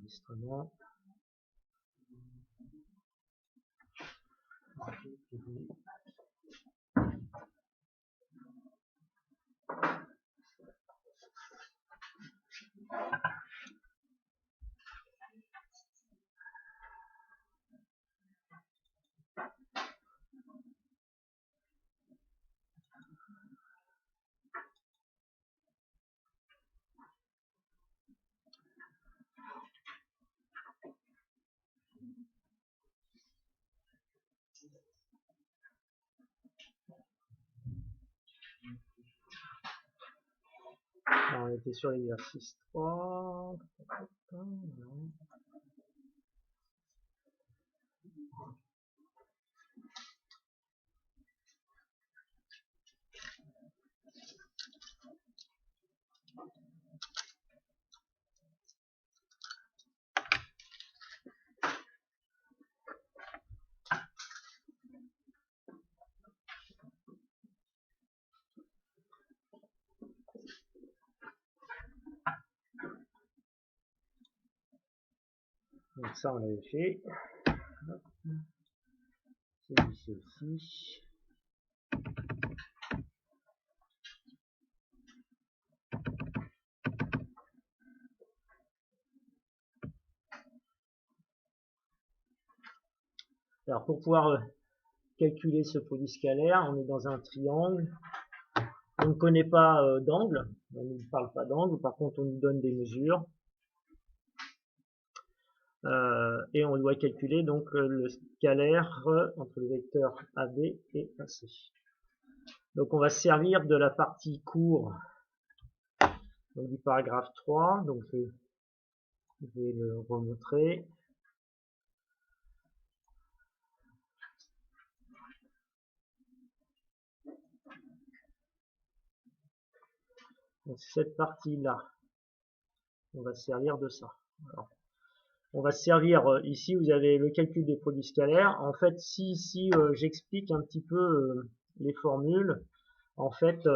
enregistrement. Alors, on était sur l'exercice 3. Donc ça on l'avait fait. Celui-ci aussi. Alors pour pouvoir calculer ce produit scalaire, on est dans un triangle. On ne connaît pas d'angle, on ne nous parle pas d'angle, par contre on nous donne des mesures. Et on doit calculer donc le scalaire entre le vecteur AB et AC. Donc on va se servir de la partie cours donc du paragraphe 3. Donc je vais le remontrer. Donc cette partie-là, on va se servir de ça. Alors, on va se servir ici, vous avez le calcul des produits scalaires. En fait, si j'explique un petit peu les formules, en fait,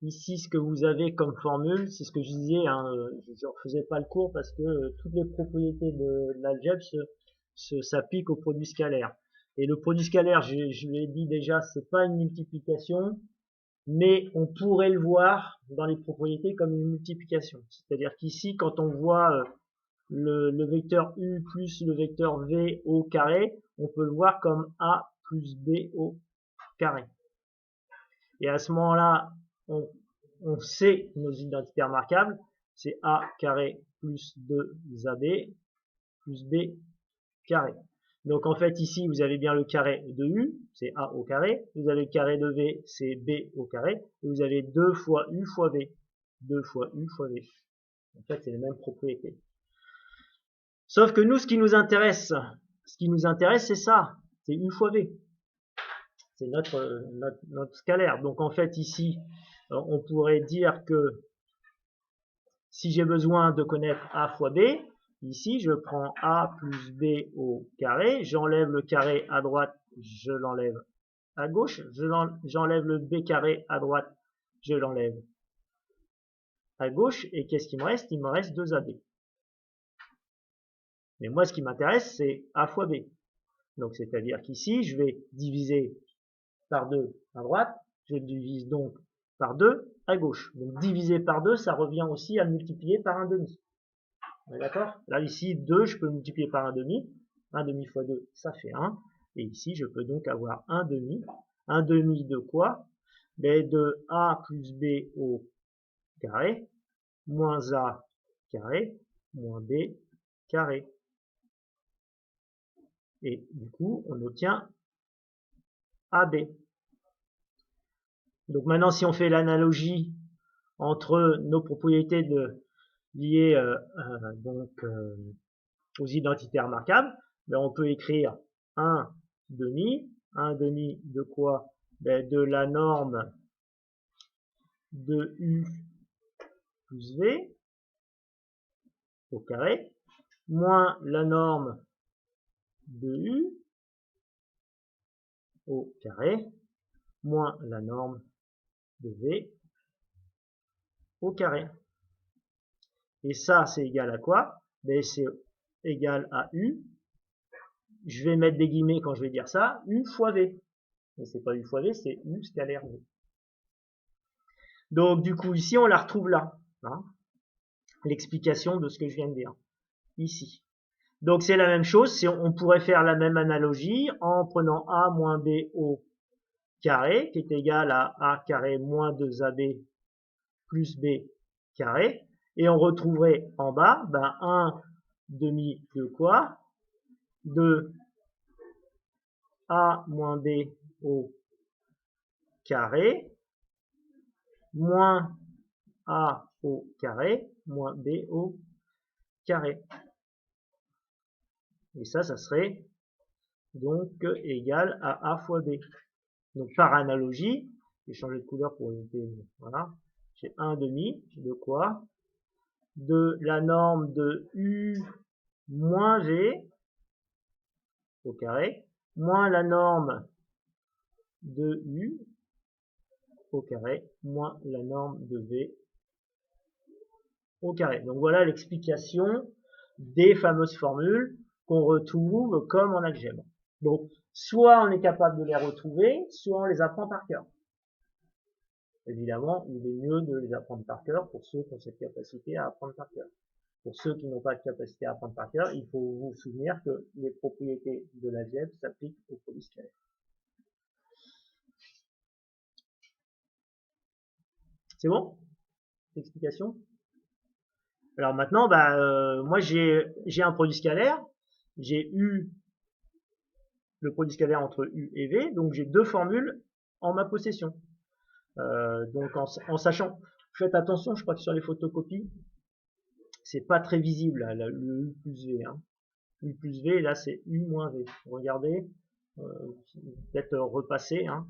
ici, ce que vous avez comme formule, c'est ce que je disais, hein, je ne refaisais pas le cours parce que toutes les propriétés de l'algèbre s'appliquent au produit scalaire. Et le produit scalaire, je l'ai dit déjà, c'est pas une multiplication, mais on pourrait le voir dans les propriétés comme une multiplication. C'est-à-dire qu'ici, quand on voit le vecteur U plus le vecteur V au carré, on peut le voir comme A plus B au carré. Et à ce moment-là, on sait nos identités remarquables, c'est A carré plus 2AB plus B carré. Donc en fait ici vous avez bien le carré de U, c'est A au carré, vous avez le carré de V, c'est B au carré, et vous avez 2 fois U fois V, 2 fois U fois V. En fait c'est les mêmes propriétés. Sauf que nous ce qui nous intéresse c'est ça, c'est U fois V. C'est notre scalaire. Donc en fait ici on pourrait dire que si j'ai besoin de connaître A fois B, ici, je prends A plus B au carré, j'enlève le carré à droite, je l'enlève à gauche, j'enlève le B carré à droite, je l'enlève à gauche, et qu'est-ce qu'il me reste? Il me reste 2AB. Mais moi, ce qui m'intéresse, c'est A fois B. Donc, c'est-à-dire qu'ici, je vais diviser par 2 à droite, je divise donc par 2 à gauche. Donc, diviser par 2, ça revient aussi à multiplier par 1/2. On est d'accord? Là, ici, 2, je peux multiplier par 1/2. 1/2 fois 2, ça fait 1. Et ici, je peux donc avoir 1/2. 1/2 de quoi? Ben, de A plus B au carré, moins A carré, moins B carré. Et du coup, on obtient AB. Donc maintenant, si on fait l'analogie entre nos propriétés liées aux identités remarquables, ben on peut écrire 1/2. 1/2 de quoi? Ben de la norme de U plus V au carré, moins la norme de U au carré, moins la norme de V au carré. Et ça, c'est égal à quoi? Ben, c'est égal à U. Je vais mettre des guillemets quand je vais dire ça. U fois V. Mais c'est pas U fois V, c'est U scalaire V. Donc, du coup, ici, on la retrouve là. Hein, l'explication de ce que je viens de dire. Ici. Donc, c'est la même chose. On pourrait faire la même analogie en prenant A moins B au carré, qui est égal à A carré moins 2AB plus B carré. Et on retrouverait en bas, ben, 1 demi de quoi? De A moins B au carré moins A au carré moins B au carré. Et ça serait donc égal à A fois B. Donc par analogie, j'ai changé de couleur pour éviter, voilà, j'ai 1 demi de quoi? De la norme de U moins V au carré, moins la norme de U au carré, moins la norme de V au carré. Donc voilà l'explication des fameuses formules qu'on retrouve comme en algèbre. Donc, soit on est capable de les retrouver, soit on les apprend par cœur. Évidemment, il est mieux de les apprendre par cœur pour ceux qui ont cette capacité à apprendre par cœur. Pour ceux qui n'ont pas de capacité à apprendre par cœur, il faut vous souvenir que les propriétés de l'algèbre s'appliquent aux produits scalaires. C'est bon? Explication? Alors maintenant, moi j'ai un produit scalaire, j'ai eu le produit scalaire entre U et V, donc j'ai deux formules en ma possession. Donc en sachant, faites attention, je crois que sur les photocopies, c'est pas très visible là, le U plus V. Hein. U plus V, là c'est U moins V. Regardez, peut-être repasser. Hein.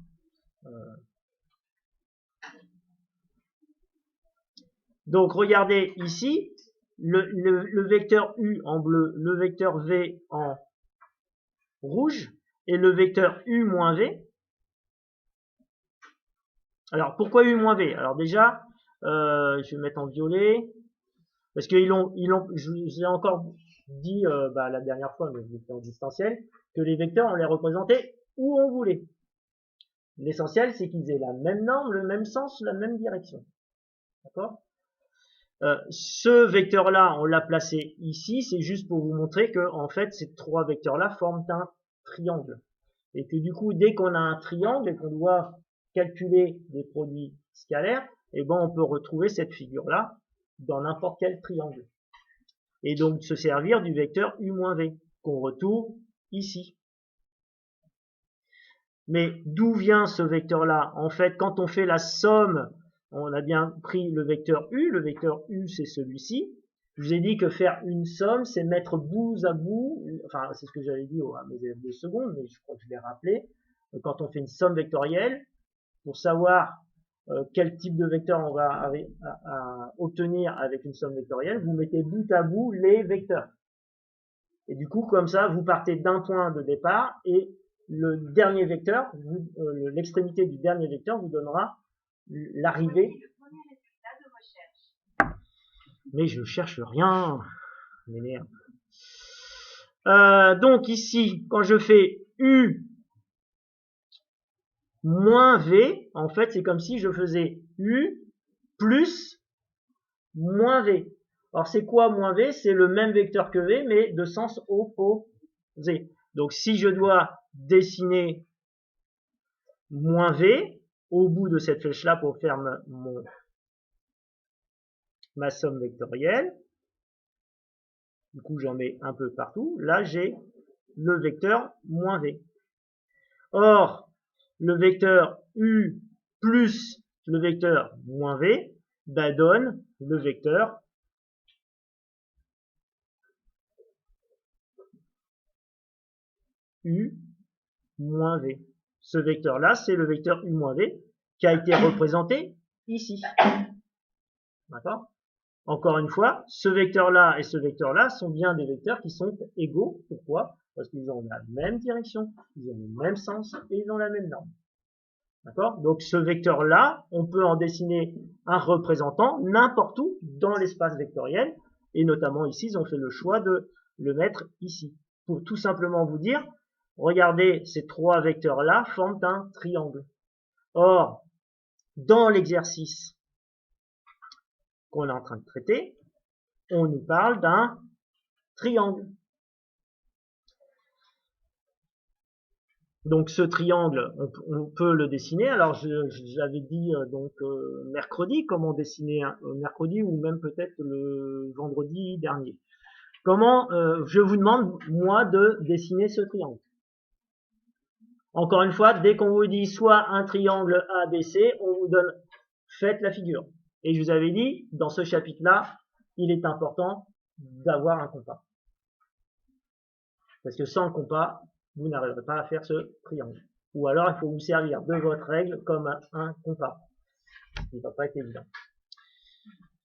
Donc regardez ici, le vecteur U en bleu, le vecteur V en rouge et le vecteur U moins V. Alors pourquoi U moins V? Alors déjà, je vais mettre en violet, parce qu'ils je vous ai encore dit la dernière fois, mais j'étais en distanciel, que les vecteurs on les représentait où on voulait. L'essentiel c'est qu'ils aient la même norme, le même sens, la même direction. D'accord? Ce vecteur-là, on l'a placé ici, c'est juste pour vous montrer que en fait ces trois vecteurs-là forment un triangle. Et que du coup, dès qu'on a un triangle et qu'on doit calculer des produits scalaires, eh ben on peut retrouver cette figure-là dans n'importe quel triangle. Et donc se servir du vecteur U moins V, qu'on retrouve ici. Mais d'où vient ce vecteur-là? En fait, quand on fait la somme, on a bien pris le vecteur U c'est celui-ci. Je vous ai dit que faire une somme, c'est mettre bout à bout, enfin c'est ce que j'avais dit à mes élèves de seconde, mais je crois que je l'ai rappelé, quand on fait une somme vectorielle, pour savoir quel type de vecteur on va à obtenir avec une somme vectorielle, vous mettez bout à bout les vecteurs. Et du coup, comme ça, vous partez d'un point de départ et le dernier vecteur, l'extrémité du dernier vecteur vous donnera l'arrivée. Mais je cherche rien. M'énerve. Donc ici, quand je fais U moins V, en fait, c'est comme si je faisais U plus moins V. Alors, c'est quoi moins V? C'est le même vecteur que V, mais de sens opposé. Donc, si je dois dessiner moins V au bout de cette flèche-là pour faire ma somme vectorielle, du coup, j'en mets un peu partout. Là, j'ai le vecteur moins V. Or, le vecteur U plus le vecteur moins V donne le vecteur U moins V. Ce vecteur-là, c'est le vecteur U moins V qui a été représenté ici. D'accord? Encore une fois, ce vecteur-là et ce vecteur-là sont bien des vecteurs qui sont égaux. Pourquoi? Parce qu'ils ont la même direction, ils ont le même sens et ils ont la même norme. D'accord? Donc ce vecteur-là, on peut en dessiner un représentant n'importe où dans l'espace vectoriel Et notamment ici, ils ont fait le choix de le mettre ici. Pour tout simplement vous dire, regardez, ces trois vecteurs-là forment un triangle. Or, dans l'exercice qu'on est en train de traiter, on nous parle d'un triangle. Donc ce triangle, on peut le dessiner. Alors j'avais dit mercredi comment dessiner mercredi ou même peut-être le vendredi dernier. Comment je vous demande moi de dessiner ce triangle. Encore une fois, dès qu'on vous dit soit un triangle ABC, on vous donne faites la figure. Et je vous avais dit dans ce chapitre-là, il est important d'avoir un compas. Parce que sans le compas, vous n'arriverez pas à faire ce triangle. Ou alors, il faut vous servir de votre règle comme un compas. Ce qui ne va pas être évident.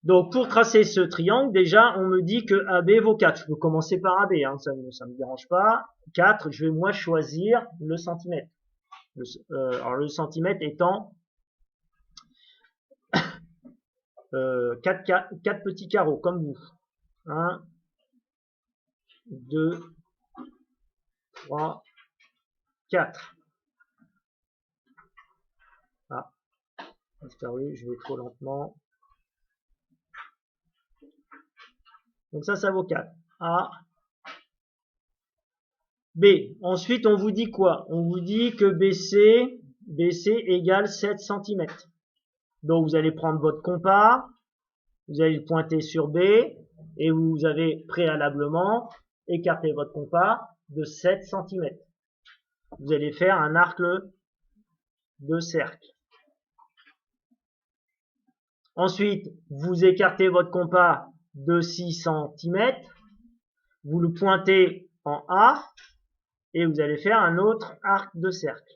Donc, pour tracer ce triangle, déjà, on me dit que AB vaut 4. Je peux commencer par AB, hein, ça ne me dérange pas. 4, je vais moi choisir le centimètre. Alors, le centimètre étant 4 petits carreaux, comme vous. 1, 2, 3, 4. Ah, disparu, je vais trop lentement. Donc ça vaut 4. A, B. Ensuite, on vous dit quoi? On vous dit que BC égale 7 cm. Donc vous allez prendre votre compas, vous allez le pointer sur B, et vous avez préalablement écarté votre compas de 7 cm. Vous allez faire un arc de cercle. Ensuite, vous écartez votre compas de 6 cm, vous le pointez en A, et vous allez faire un autre arc de cercle.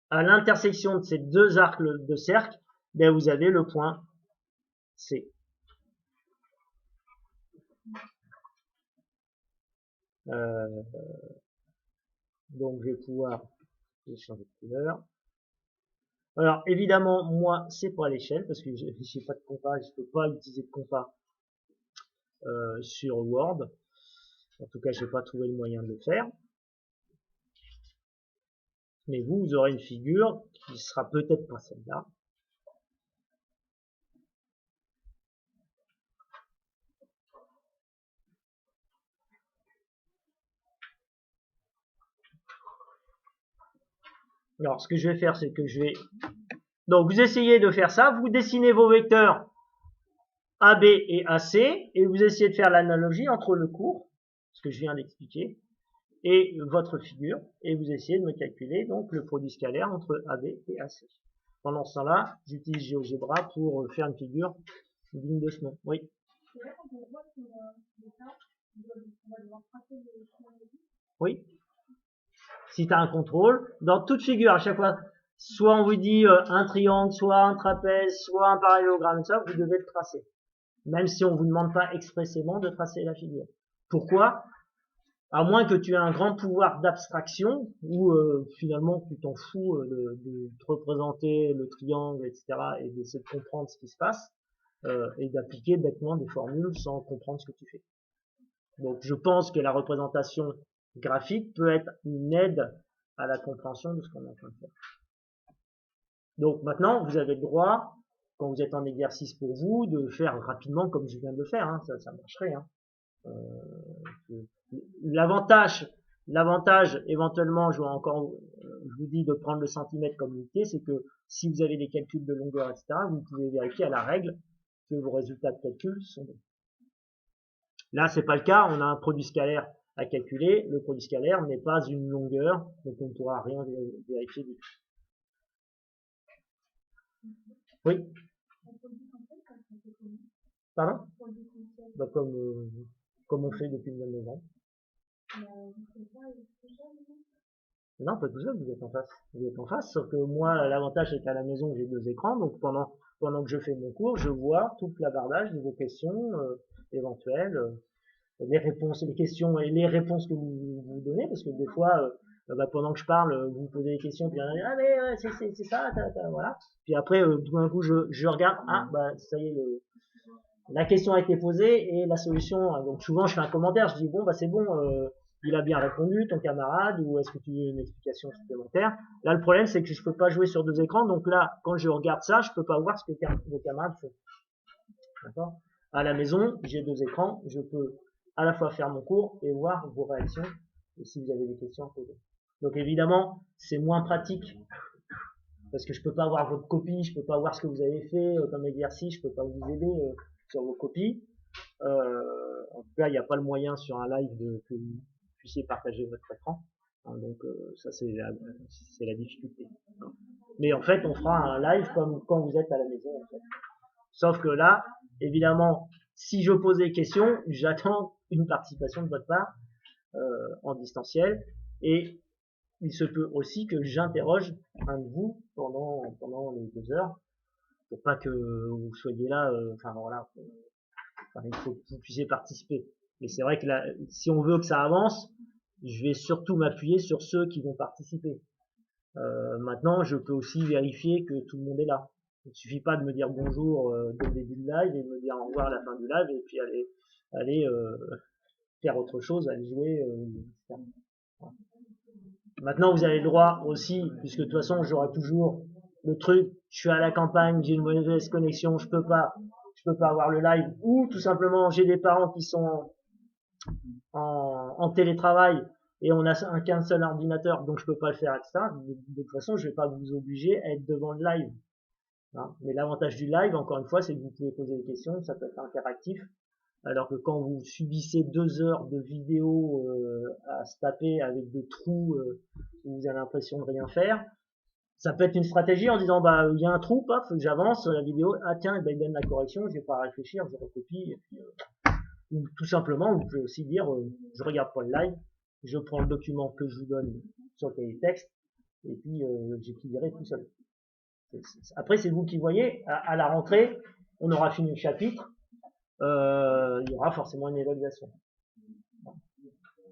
À l'intersection de ces deux arcs de cercle, ben vous avez le point C. Donc je vais pouvoir changer de couleur. Alors évidemment, moi c'est pas à l'échelle parce que j'ai pas de compas, je peux pas utiliser de compas sur Word. En tout cas, j'ai pas trouvé le moyen de le faire. Mais vous aurez une figure qui sera peut-être pas celle-là. Alors, ce que je vais faire, c'est que je vais... Donc, vous essayez de faire ça. Vous dessinez vos vecteurs AB et AC. Et vous essayez de faire l'analogie entre le cours, ce que je viens d'expliquer, et votre figure. Et vous essayez de me calculer donc le produit scalaire entre AB et AC. Pendant ce temps-là, j'utilise GeoGebra pour faire une figure digne de ce nom. Oui. Oui. Si tu as un contrôle, dans toute figure, à chaque fois, soit on vous dit un triangle, soit un trapèze, soit un parallélogramme, ça, vous devez le tracer. Même si on vous demande pas expressément de tracer la figure. Pourquoi? À moins que tu aies un grand pouvoir d'abstraction, où finalement tu t'en fous de te représenter le triangle, etc., et d'essayer de comprendre ce qui se passe, et d'appliquer bêtement des formules sans comprendre ce que tu fais. Donc je pense que la représentation graphique peut être une aide à la compréhension de ce qu'on est en train de faire. Donc maintenant, vous avez le droit, quand vous êtes en exercice pour vous, de faire rapidement comme je viens de le faire, hein, ça marcherait. Hein. L'avantage éventuellement, je vous dis de prendre le centimètre comme unité, c'est que si vous avez des calculs de longueur, etc., vous pouvez vérifier à la règle que vos résultats de calcul sont bons. Là, c'est pas le cas, on a un produit scalaire à calculer, le produit scalaire n'est pas une longueur, donc on ne pourra rien vérifier du tout. Oui. Pardon? Bah, comme on fait depuis le mois de novembre. Non, pas tout seul, vous êtes en face. Vous êtes en face, sauf que moi, l'avantage c'est qu'à la maison, j'ai 2 écrans, donc pendant que je fais mon cours, je vois tout le clavardage de vos questions éventuelles, les réponses, les questions et les réponses que vous donnez, parce que des fois, pendant que je parle, vous posez des questions, puis ah mais c'est ça, voilà. Puis après, tout d'un coup, je regarde, ah bah ça y est, la question a été posée et la solution, donc souvent je fais un commentaire, je dis bon bah c'est bon, il a bien répondu ton camarade, ou est-ce que tu veux une explication supplémentaire? Là le problème c'est que je peux pas jouer sur deux écrans, donc là quand je regarde ça, je peux pas voir ce que vos camarades font. D'accord? À la maison, j'ai deux écrans, je peux à la fois faire mon cours et voir vos réactions et si vous avez des questions à poser. Donc évidemment, c'est moins pratique parce que je peux pas voir votre copie, je peux pas voir ce que vous avez fait comme exercice, je peux pas vous aider sur vos copies. En tout cas, il n'y a pas le moyen sur un live que vous puissiez partager votre écran. Hein, donc ça c'est la difficulté. Mais en fait, on fera un live comme quand vous êtes à la maison. En fait. Sauf que là, évidemment, si je pose des questions, j'attends une participation de votre part en distanciel. Et il se peut aussi que j'interroge un de vous pendant les 2 heures. Pour pas que vous soyez là, enfin voilà, il faut que vous puissiez participer. Mais c'est vrai que là, si on veut que ça avance, je vais surtout m'appuyer sur ceux qui vont participer. Maintenant, je peux aussi vérifier que tout le monde est là. Il ne suffit pas de me dire bonjour dès le début du live et de me dire au revoir à la fin du live et puis aller faire autre chose, aller jouer, etc. Voilà. Maintenant, vous avez le droit aussi, puisque de toute façon, j'aurai toujours le truc, je suis à la campagne, j'ai une mauvaise connexion, je peux pas avoir le live, ou tout simplement, j'ai des parents qui sont en télétravail et on a qu'un seul ordinateur, donc je peux pas le faire, etc. De toute façon, je vais pas vous obliger à être devant le live. Hein. Mais l'avantage du live, encore une fois, c'est que vous pouvez poser des questions, ça peut être interactif. Alors que quand vous subissez 2 heures de vidéo à se taper avec des trous où vous avez l'impression de rien faire, ça peut être une stratégie en disant bah il y a un trou, paf, faut que j'avance la vidéo, ah tiens, ben, il donne la correction, je vais pas réfléchir, je recopie, et puis, ou tout simplement, vous pouvez aussi dire je regarde pas le live, je prends le document que je vous donne sur le cahier de texte, et puis j'étudierai tout seul. Après c'est vous qui voyez, à la rentrée, on aura fini le chapitre, il y aura forcément une évaluation.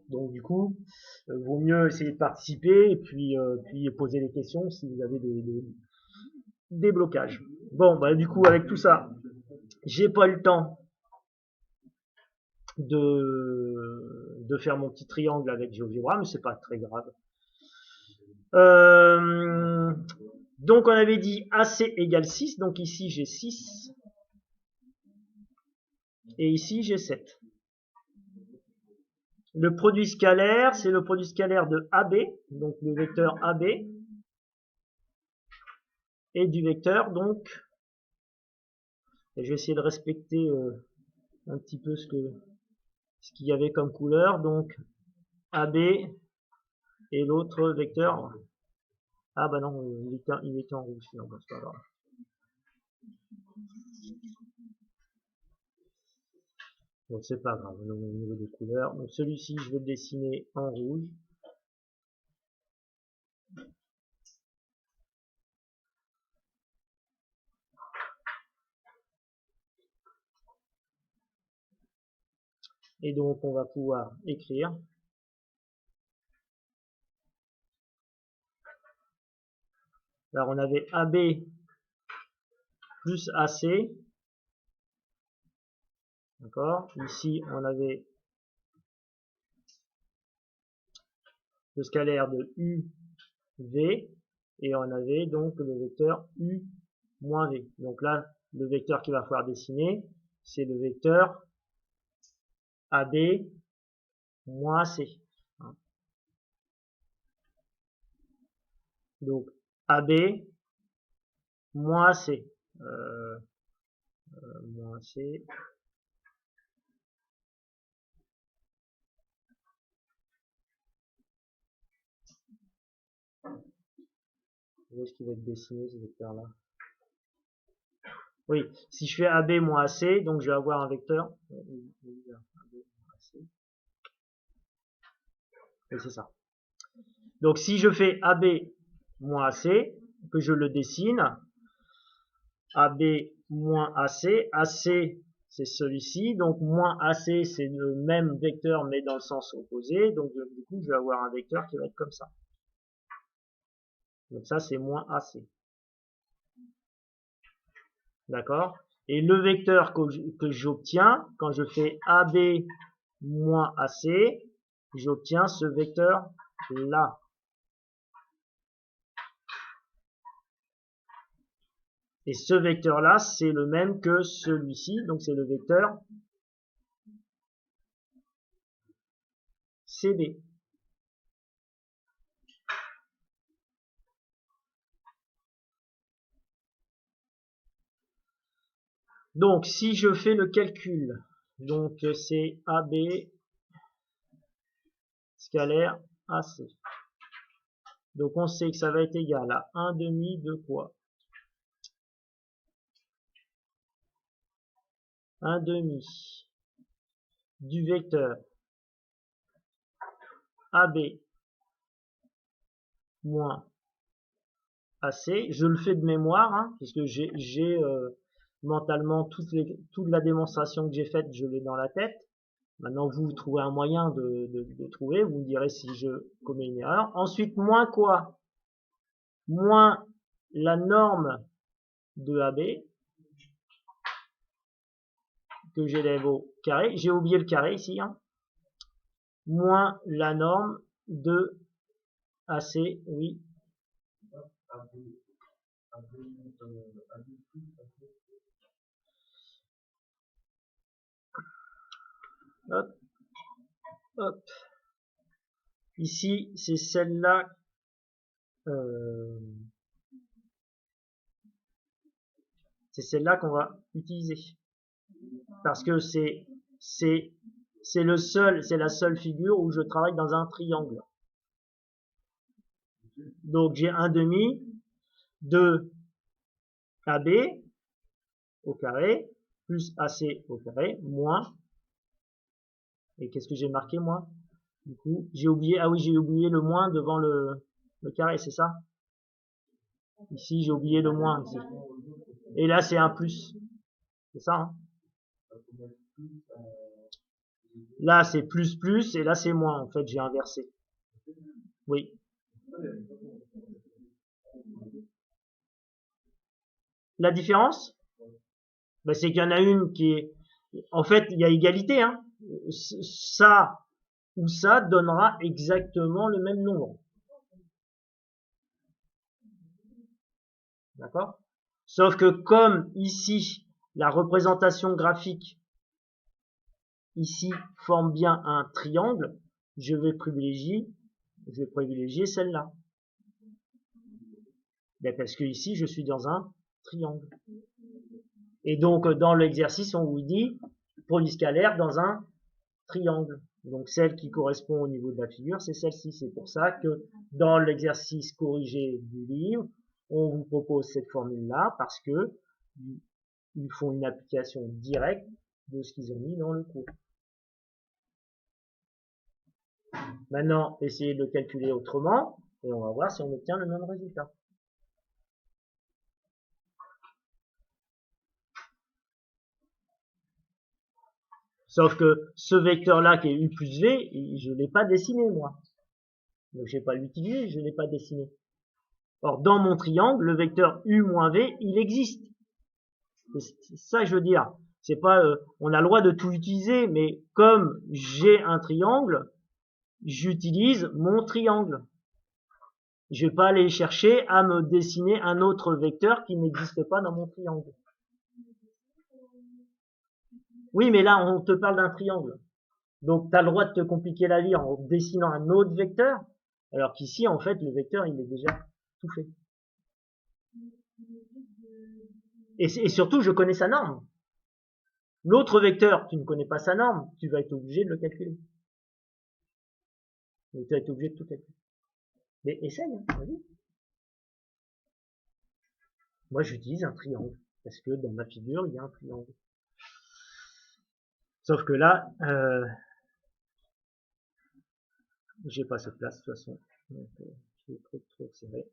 Donc du coup, vaut mieux essayer de participer et puis poser des questions si vous avez des blocages. Bon, bah du coup avec tout ça, j'ai pas eu le temps de faire mon petit triangle avec GeoGebra, mais c'est pas très grave. Donc on avait dit AC égale 6, donc ici j'ai 6 et ici j'ai 7. Le produit scalaire, c'est le produit scalaire de AB, donc le vecteur AB, et du vecteur, donc, et je vais essayer de respecter un petit peu ce qu'il y avait comme couleur, donc AB et l'autre vecteur, ah bah non, il était en rouge, sinon, c'est pas grave. Donc c'est pas grave, au niveau des couleurs. Donc celui-ci, je vais le dessiner en rouge. Et donc on va pouvoir écrire. Alors on avait AB plus AC. D'accord. Ici on avait le scalaire de UV. Et on avait donc le vecteur U moins V. Donc là, le vecteur qu'il va falloir dessiner, c'est le vecteur AB moins AC. Donc AB moins AC. Moins AC. Où est-ce qu'il va être dessiné ce vecteur-là? Oui, si je fais AB moins AC, donc je vais avoir un vecteur. Et c'est ça. Donc si je fais AB moins AC, que je le dessine, AB moins AC, AC c'est celui-ci, donc moins AC c'est le même vecteur mais dans le sens opposé, donc du coup je vais avoir un vecteur qui va être comme ça. Donc ça c'est moins AC. D'accord? Et le vecteur que j'obtiens, quand je fais AB moins AC, j'obtiens ce vecteur-là. Et ce vecteur-là, c'est le même que celui-ci, donc c'est le vecteur CB. Donc, si je fais le calcul, donc c'est AB scalaire AC. Donc, on sait que ça va être égal à 1 demi de quoi? 1 demi du vecteur AB moins AC. Je le fais de mémoire, hein, puisque j'ai mentalement toute la démonstration que j'ai faite, je l'ai dans la tête. Maintenant, vous trouvez un moyen de trouver. Vous me direz si je commets une erreur. Ensuite, moins quoi? Moins la norme de AB que j'élève au carré. J'ai oublié le carré ici. Hein. Moins la norme de AC, oui. Hop, hop. Ici, c'est celle-là. C'est celle-là qu'on va utiliser. Parce que c'est la seule figure où je travaille dans un triangle. Donc j'ai 1 demi de AB au carré plus AC au carré moins, et qu'est-ce que j'ai marqué moi? Du coup, j'ai oublié, ah oui, j'ai oublié le moins devant le carré, c'est ça? Ici, j'ai oublié le moins ici. Et là, c'est un plus. C'est ça, hein? Là, c'est plus plus, et là, c'est moins. En fait, j'ai inversé. Oui. La différence, ben, c'est qu'il y en a une qui est... En fait, il y a égalité. Hein. Ça ou ça donnera exactement le même nombre. D'accord? Sauf que comme ici, la représentation graphique ici forme bien un triangle, je vais privilégier celle-là. Ben parce que ici, je suis dans un triangle. Et donc, dans l'exercice, on vous dit produit scalaire dans un triangle. Donc, celle qui correspond au niveau de la figure, c'est celle-ci. C'est pour ça que dans l'exercice corrigé du livre, on vous propose cette formule-là parce que ils font une application directe de ce qu'ils ont mis dans le cours. Maintenant, essayez de le calculer autrement et on va voir si on obtient le même résultat. Sauf que ce vecteur-là qui est u plus v, je ne l'ai pas dessiné moi. Donc je ne vais pas l'utiliser, je ne l'ai pas dessiné. Or, dans mon triangle, le vecteur u moins v, il existe. C'est ça que je veux dire. C'est pas, on a le droit de tout utiliser, mais comme j'ai un triangle, j'utilise mon triangle. Je vais pas aller chercher à me dessiner un autre vecteur qui n'existe pas dans mon triangle. Oui, mais là, on te parle d'un triangle. Donc, tu as le droit de te compliquer la vie en dessinant un autre vecteur, alors qu'ici, en fait, le vecteur, il est déjà tout fait. Et surtout, je connais sa norme. L'autre vecteur, tu ne connais pas sa norme, tu vas être obligé de le calculer. Donc, tu vas être obligé de tout calculer. Mais essaye, hein, vas-y. Moi, j'utilise un triangle, parce que dans ma figure, il y a un triangle. Sauf que là, j'ai pas cette place, de toute façon. Donc, je vais trop serré.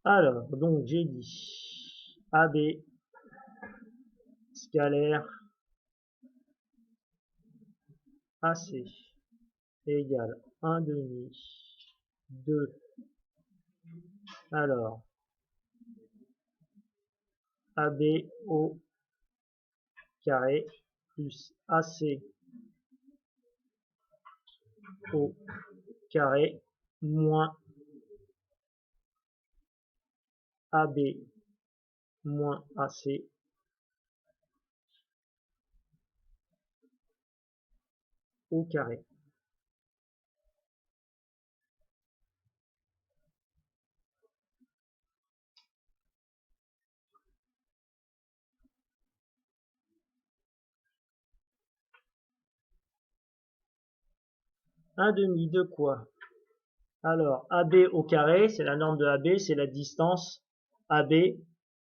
Alors, donc, j'ai dit AB scalaire AC égale 1 demi 2. Alors, AB au carré plus AC au carré moins AB moins AC au carré. Un demi de quoi? Alors, AB au carré, c'est la norme de AB, c'est la distance AB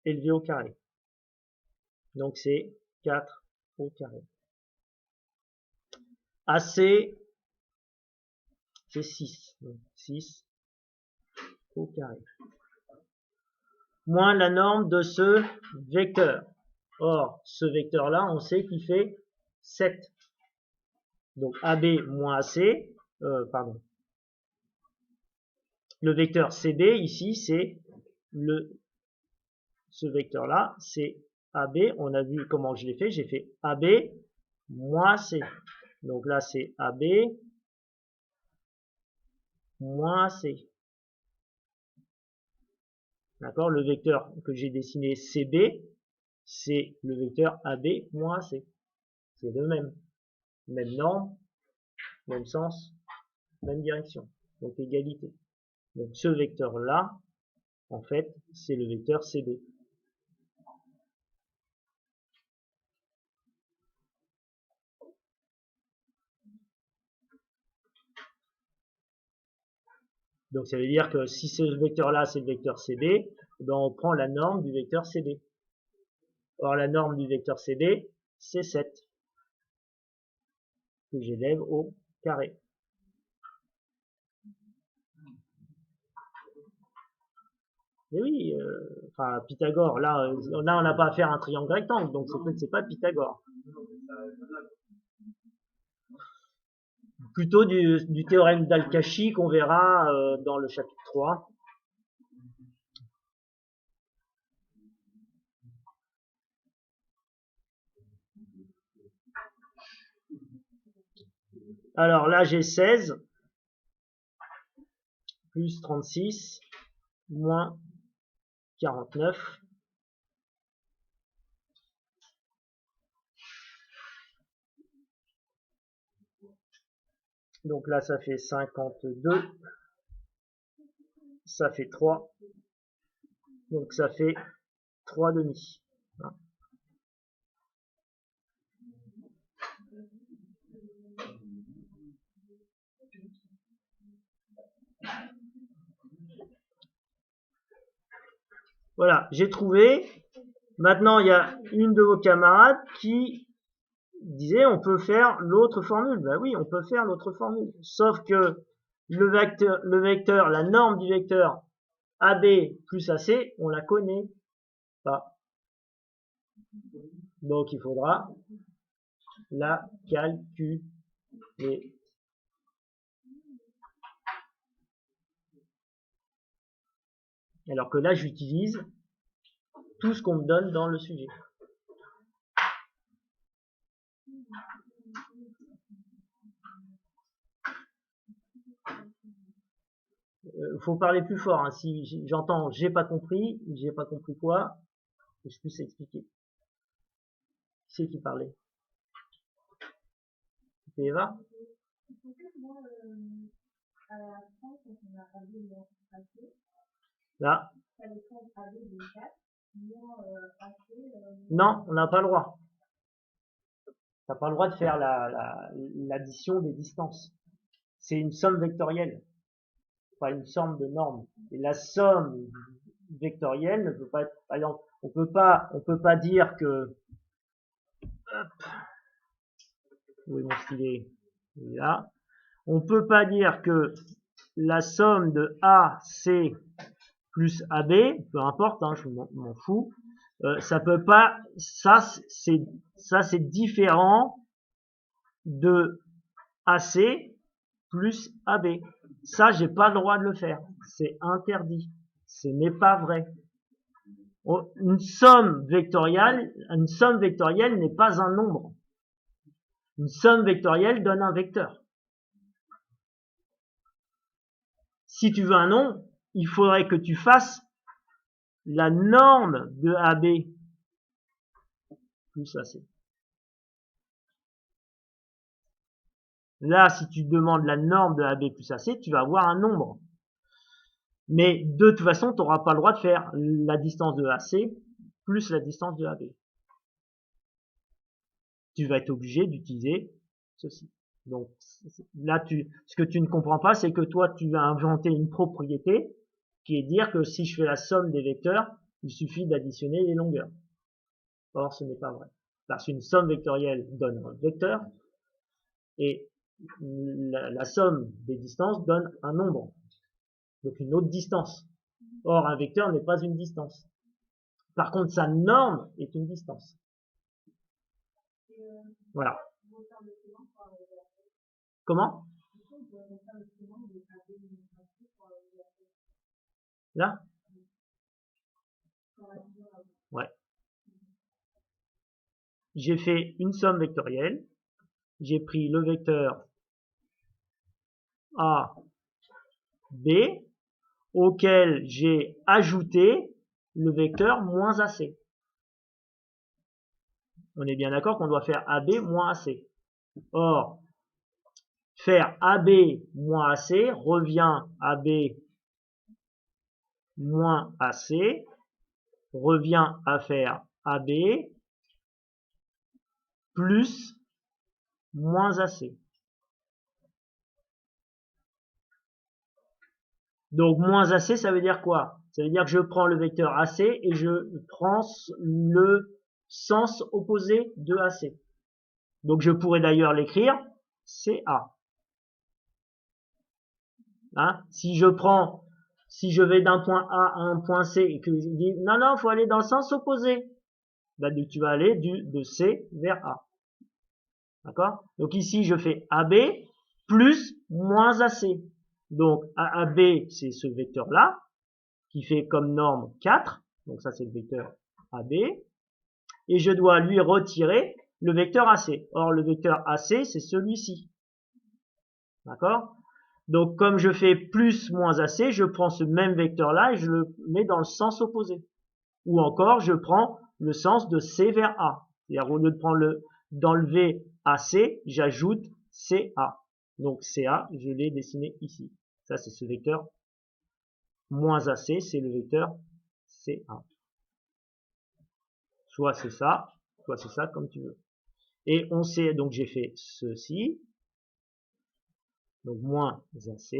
élevée au carré. Donc c'est 4 au carré. AC, c'est 6. Donc 6 au carré. Moins la norme de ce vecteur. Or, ce vecteur-là, on sait qu'il fait 7. Donc AB moins AC, pardon. Le vecteur CB, ici, c'est ce vecteur-là, c'est AB. On a vu comment je l'ai fait. J'ai fait AB moins C. Donc là, c'est AB moins C. D'accord? Le vecteur que j'ai dessiné CB, c'est le vecteur AB moins C. C'est le même. Même norme, même sens, même direction. Donc égalité. Donc ce vecteur-là, en fait, c'est le vecteur CB. Donc ça veut dire que si ce vecteur-là, c'est le vecteur CB, ben on prend la norme du vecteur CB. Or la norme du vecteur CB, c'est 7, que j'élève au carré. Mais oui, enfin Pythagore, là on n'a pas à faire un triangle rectangle, donc c'est pas Pythagore. Plutôt du théorème d'Al-Kashi qu'on verra dans le chapitre 3. Alors là j'ai 16 plus 36 moins 49. Donc là ça fait 52. Ça fait 3. Donc ça fait 3 demi. Voilà, j'ai trouvé. Maintenant, il y a une de vos camarades qui disait on peut faire l'autre formule. Ben oui, on peut faire l'autre formule. Sauf que le vecteur, la norme du vecteur AB plus AC, on la connaît pas. Donc il faudra la calculer. Alors que là, j'utilise tout ce qu'on me donne dans le sujet. Faut parler plus fort. Hein. Si j'entends j'ai pas compris quoi, que je puisse expliquer. Qui c'est qui parlait? C'était Eva? Là. Non, on n'a pas le droit. T'as pas le droit de faire l'addition des distances. C'est une somme vectorielle, pas une somme de normes. Et la somme vectorielle ne peut pas être, par exemple, on peut pas dire que, hop, où est mon stylet? Il est là. On peut pas dire que la somme de AC plus AB, peu importe, hein, je m'en fous, ça peut pas, ça c'est différent de AC plus AB. Ça, j'ai pas le droit de le faire. C'est interdit. Ce n'est pas vrai. Une somme vectorielle n'est pas un nombre. Une somme vectorielle donne un vecteur. Si tu veux un nom, il faudrait que tu fasses la norme de AB plus AC. Là, si tu demandes la norme de AB plus AC, tu vas avoir un nombre. Mais de toute façon, tu n'auras pas le droit de faire la distance de AC plus la distance de AB. Tu vas être obligé d'utiliser ceci. Donc là, ce que tu ne comprends pas, c'est que toi, tu vas inventer une propriété qui est dire que si je fais la somme des vecteurs, il suffit d'additionner les longueurs. Or, ce n'est pas vrai. Parce qu'une somme vectorielle donne un vecteur et la somme des distances donne un nombre. Donc une autre distance. Or, un vecteur n'est pas une distance. Par contre, sa norme est une distance. Voilà. Comment? Là? Ouais. J'ai fait une somme vectorielle. J'ai pris le vecteur A, B, auquel j'ai ajouté le vecteur moins AC. On est bien d'accord qu'on doit faire AB moins AC. Or, faire AB moins AC revient AB moins AC revient à faire AB plus moins AC. Donc moins AC, ça veut dire quoi? Ça veut dire que je prends le vecteur AC et je prends le sens opposé de AC. Donc je pourrais d'ailleurs l'écrire CA. Hein? Si je vais d'un point A à un point C et que je dis non, faut aller dans le sens opposé, ben, tu vas aller de C vers A. D'accord? Donc ici, je fais AB plus moins AC. Donc AB, c'est ce vecteur-là, qui fait comme norme 4. Donc ça, c'est le vecteur AB. Et je dois lui retirer le vecteur AC. Or, le vecteur AC, c'est celui-ci. D'accord? Donc, comme je fais plus moins AC, je prends ce même vecteur-là et je le mets dans le sens opposé. Ou encore, je prends le sens de C vers A. C'est-à-dire, au lieu de prendre d'enlever AC, j'ajoute CA. Donc, CA, je l'ai dessiné ici. Ça, c'est ce vecteur moins AC, c'est le vecteur CA. Soit c'est ça, comme tu veux. Et on sait, donc j'ai fait ceci. Donc, moins AC.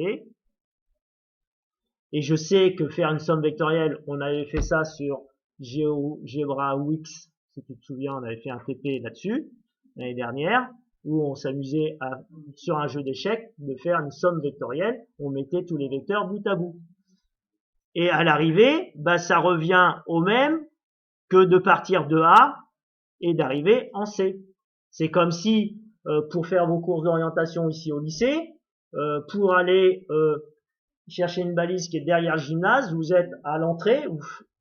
Et je sais que faire une somme vectorielle, on avait fait ça sur GeoGebra Wix, si tu te souviens, on avait fait un TP là-dessus, l'année dernière, où on s'amusait sur un jeu d'échecs, de faire une somme vectorielle, on mettait tous les vecteurs bout à bout. Et à l'arrivée, bah, ça revient au même que de partir de A et d'arriver en C. C'est comme si, pour faire vos cours d'orientation ici au lycée, pour aller chercher une balise qui est derrière le gymnase, vous êtes à l'entrée,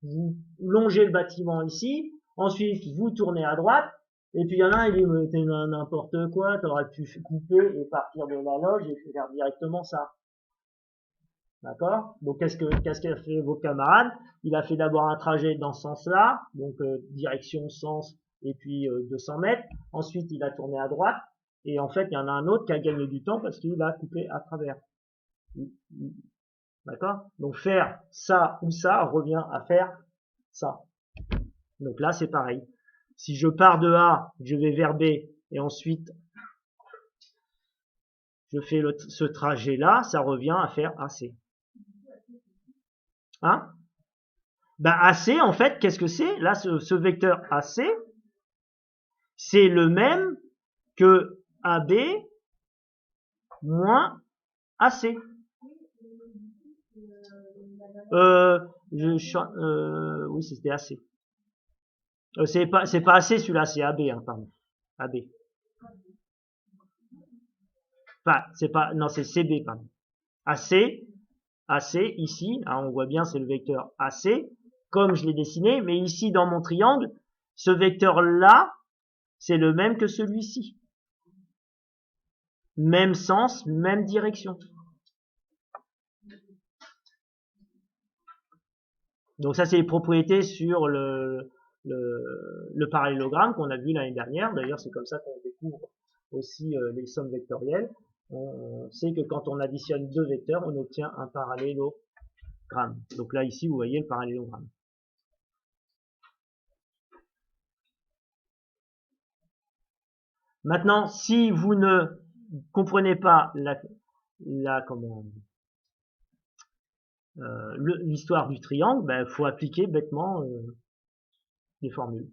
vous longez le bâtiment ici, ensuite vous tournez à droite, et puis il y en a un, il dit mais t'es n'importe quoi, t'aurais pu couper et partir de la loge et faire directement ça. D'accord? Donc qu'est-ce qu'a fait vos camarades? Il a fait d'abord un trajet dans ce sens-là, donc direction, sens, et puis 200 mètres. Ensuite il a tourné à droite, et en fait il y en a un autre qui a gagné du temps parce qu'il a coupé à travers. D'accord? Donc faire ça ou ça revient à faire ça. Donc là c'est pareil. Si je pars de A, je vais vers B et ensuite je fais ce trajet là, ça revient à faire AC. Hein? Ben AC en fait, qu'est-ce que c'est? Là ce vecteur AC, c'est le même que AB moins AC. Oui, c'était AC. C'est pas AC celui-là, c'est AB, hein, pardon. AB. Enfin, c'est pas, non, c'est CB, pardon. AC, AC ici, hein, on voit bien c'est le vecteur AC, comme je l'ai dessiné, mais ici dans mon triangle, ce vecteur-là, c'est le même que celui-ci. Même sens, même direction. Donc ça, c'est les propriétés sur le parallélogramme qu'on a vu l'année dernière. D'ailleurs, c'est comme ça qu'on découvre aussi les sommes vectorielles. On sait que quand on additionne deux vecteurs, on obtient un parallélogramme. Donc là, ici, vous voyez le parallélogramme. Maintenant, si vous ne comprenez pas l'histoire du triangle, ben, faut appliquer bêtement les formules.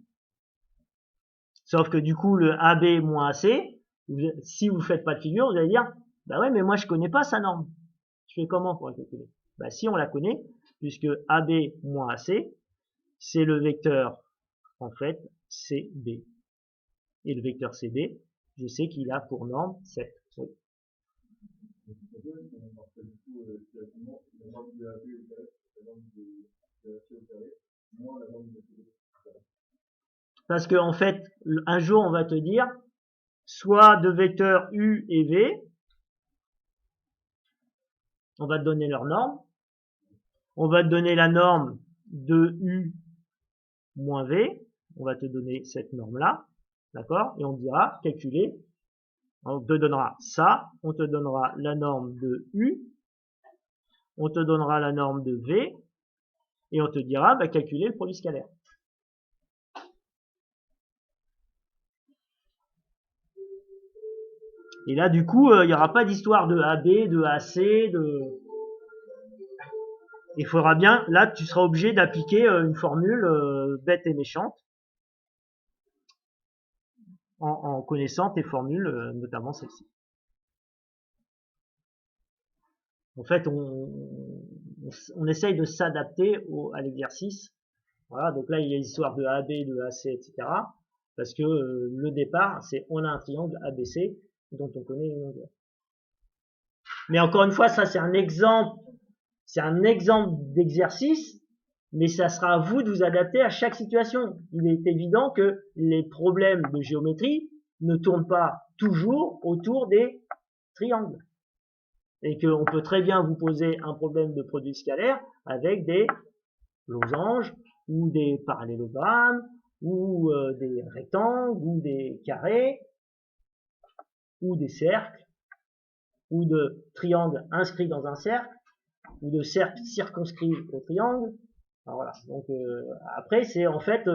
Sauf que du coup, le AB moins AC, si vous faites pas de figure, vous allez dire, bah ouais, mais moi je connais pas sa norme. Je fais comment pour la calculer? Bah si on la connaît, puisque AB moins AC, c'est le vecteur, en fait, CB. Et le vecteur CB, je sais qu'il a pour norme 7. Oui. Parce que en fait, un jour on va te dire, soit de vecteurs U et V, on va te donner leur norme, on va te donner la norme de U moins V, on va te donner cette norme-là, d'accord? Et on te dira, calculer, on te donnera ça, on te donnera la norme de U, on te donnera la norme de V, et on te dira, bah, calculer le produit scalaire. Et là, du coup, il n'y aura pas d'histoire de AB, de AC, il faudra bien, là, tu seras obligé d'appliquer une formule bête et méchante en connaissant tes formules, notamment celle-ci. En fait, on essaye de s'adapter à l'exercice. Voilà, donc là, il y a l'histoire de AB, de AC, etc. Parce que le départ, c'est on a un triangle ABC dont on connaît une longueur. Mais encore une fois, ça c'est un exemple d'exercice, mais ça sera à vous de vous adapter à chaque situation. Il est évident que les problèmes de géométrie ne tournent pas toujours autour des triangles. Et qu'on peut très bien vous poser un problème de produit scalaire avec des losanges, ou des parallélogrammes, ou des rectangles, ou des carrés, ou des cercles, ou de triangles inscrits dans un cercle, ou de cercles circonscrits au triangle. Alors voilà. Donc après, c'est en fait,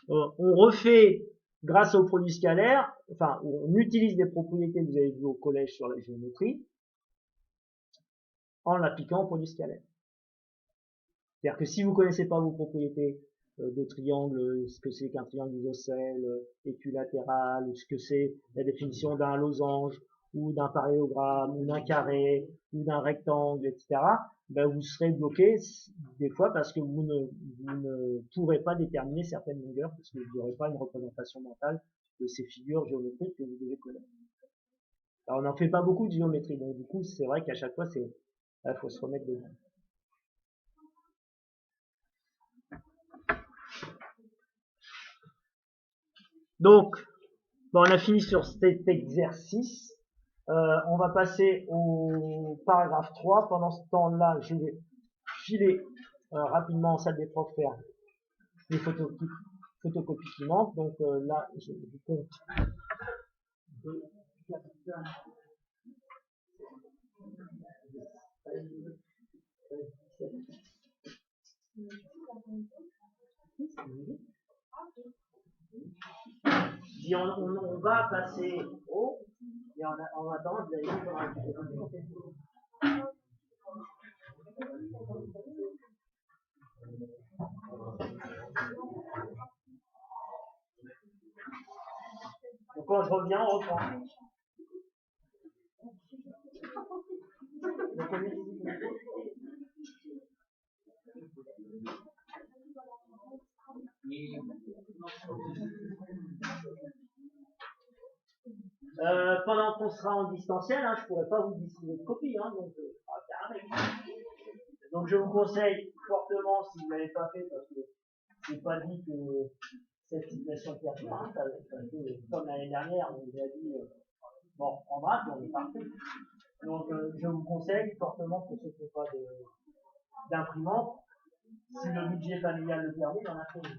on refait grâce au produit scalaire, enfin, on utilise des propriétés que vous avez vues au collège sur la géométrie, en l'appliquant au produit scalaire. C'est-à-dire que si vous connaissez pas vos propriétés de triangle, ce que c'est qu'un triangle isocèle, équilatéral, ou ce que c'est la définition d'un losange, ou d'un parallélogramme, ou d'un carré, ou d'un rectangle, etc., ben vous serez bloqué des fois parce que vous ne pourrez pas déterminer certaines longueurs, parce que vous n'aurez pas une représentation mentale de ces figures géométriques que vous devez connaître. Alors on n'en fait pas beaucoup de géométrie, donc du coup c'est vrai qu'à chaque fois il faut se remettre dedans. Donc, bon, on a fini sur cet exercice. On va passer au paragraphe 3. Pendant ce temps-là, je vais filer rapidement en salle des profs faire les photocopies qui manquent. Donc là, je compte 2, 4, 5, 6, si on va passer au, et en attendant, vous allez voir donc quand je reviens, on reprend. Pendant qu'on sera en distanciel, je pourrais pas vous distribuer de copies, donc ça va faire Donc je vous conseille fortement, si vous ne l'avez pas fait, parce que c'est pas dit que cette situation perdure, hein, parce que comme l'année dernière, on vous a dit, bon, en maths, on est parti. Donc je vous conseille fortement, pour ceux qui n'ont pas d'imprimante, si le budget familial le permet, d'en imprimer.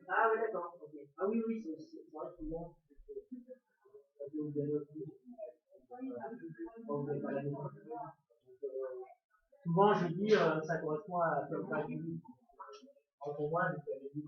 Ah oui, d'accord. Okay. Ah oui, oui, c'est vrai que souvent, souvent, je dis, ça correspond à peu près une entre moi, je t'avais dit,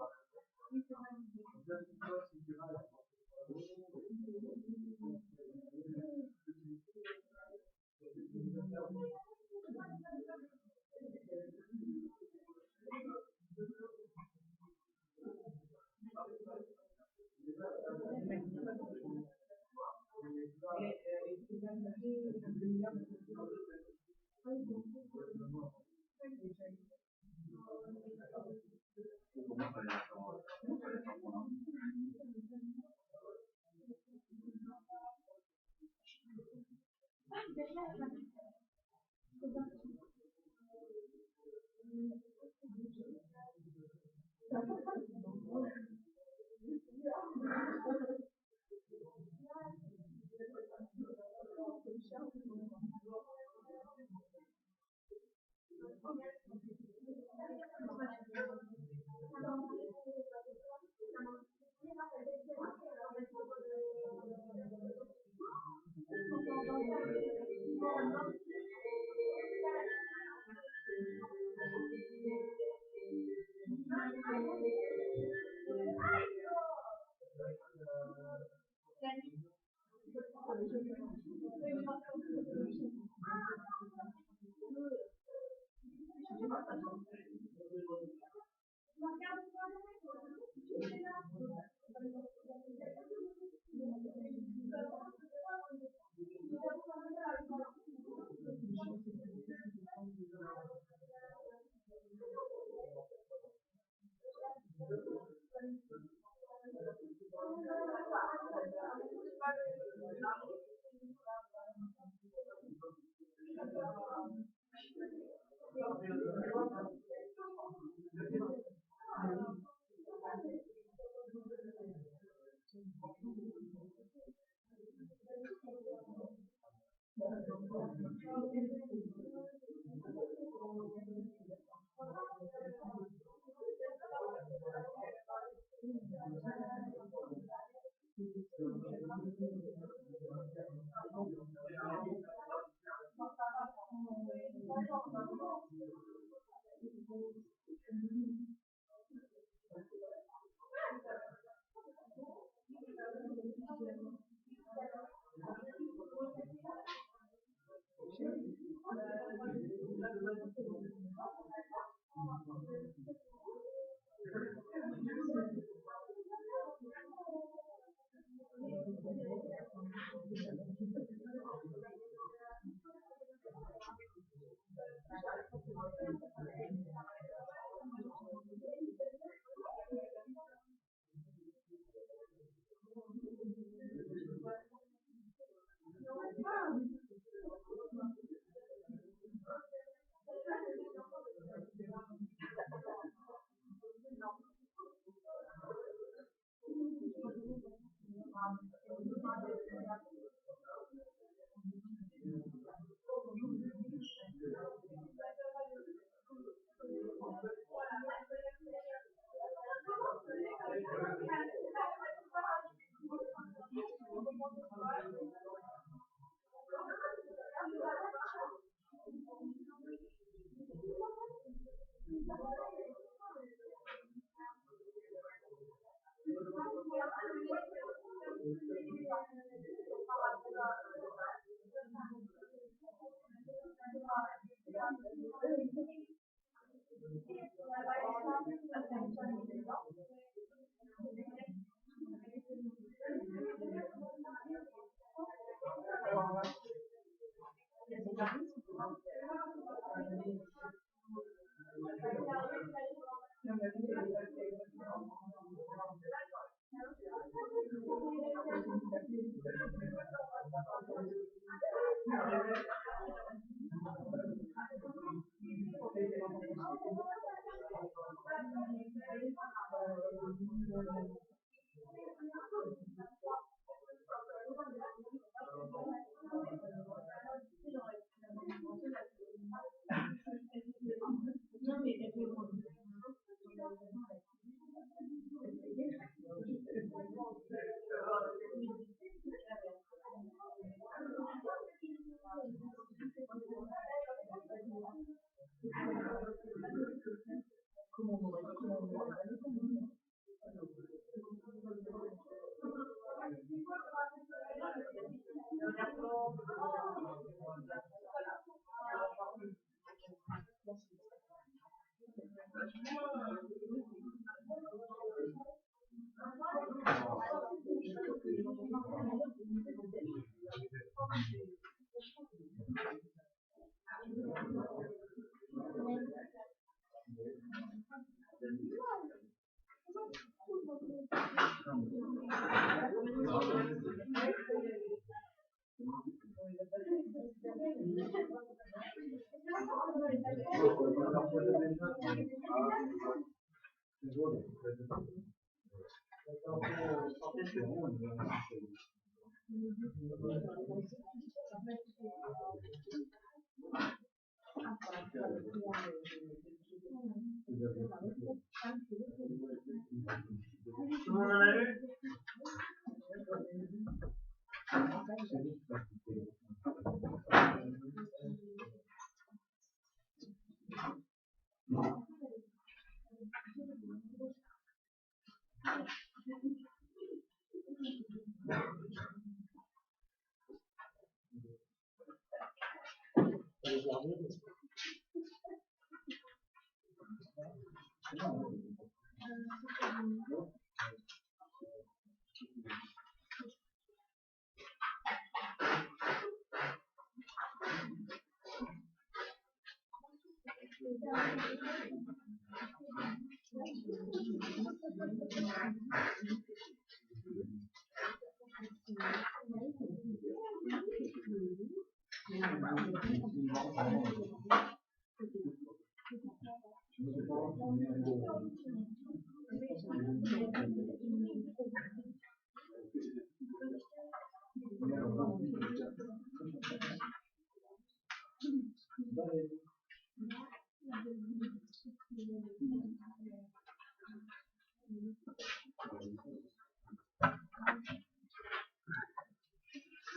Tout le monde en a vu?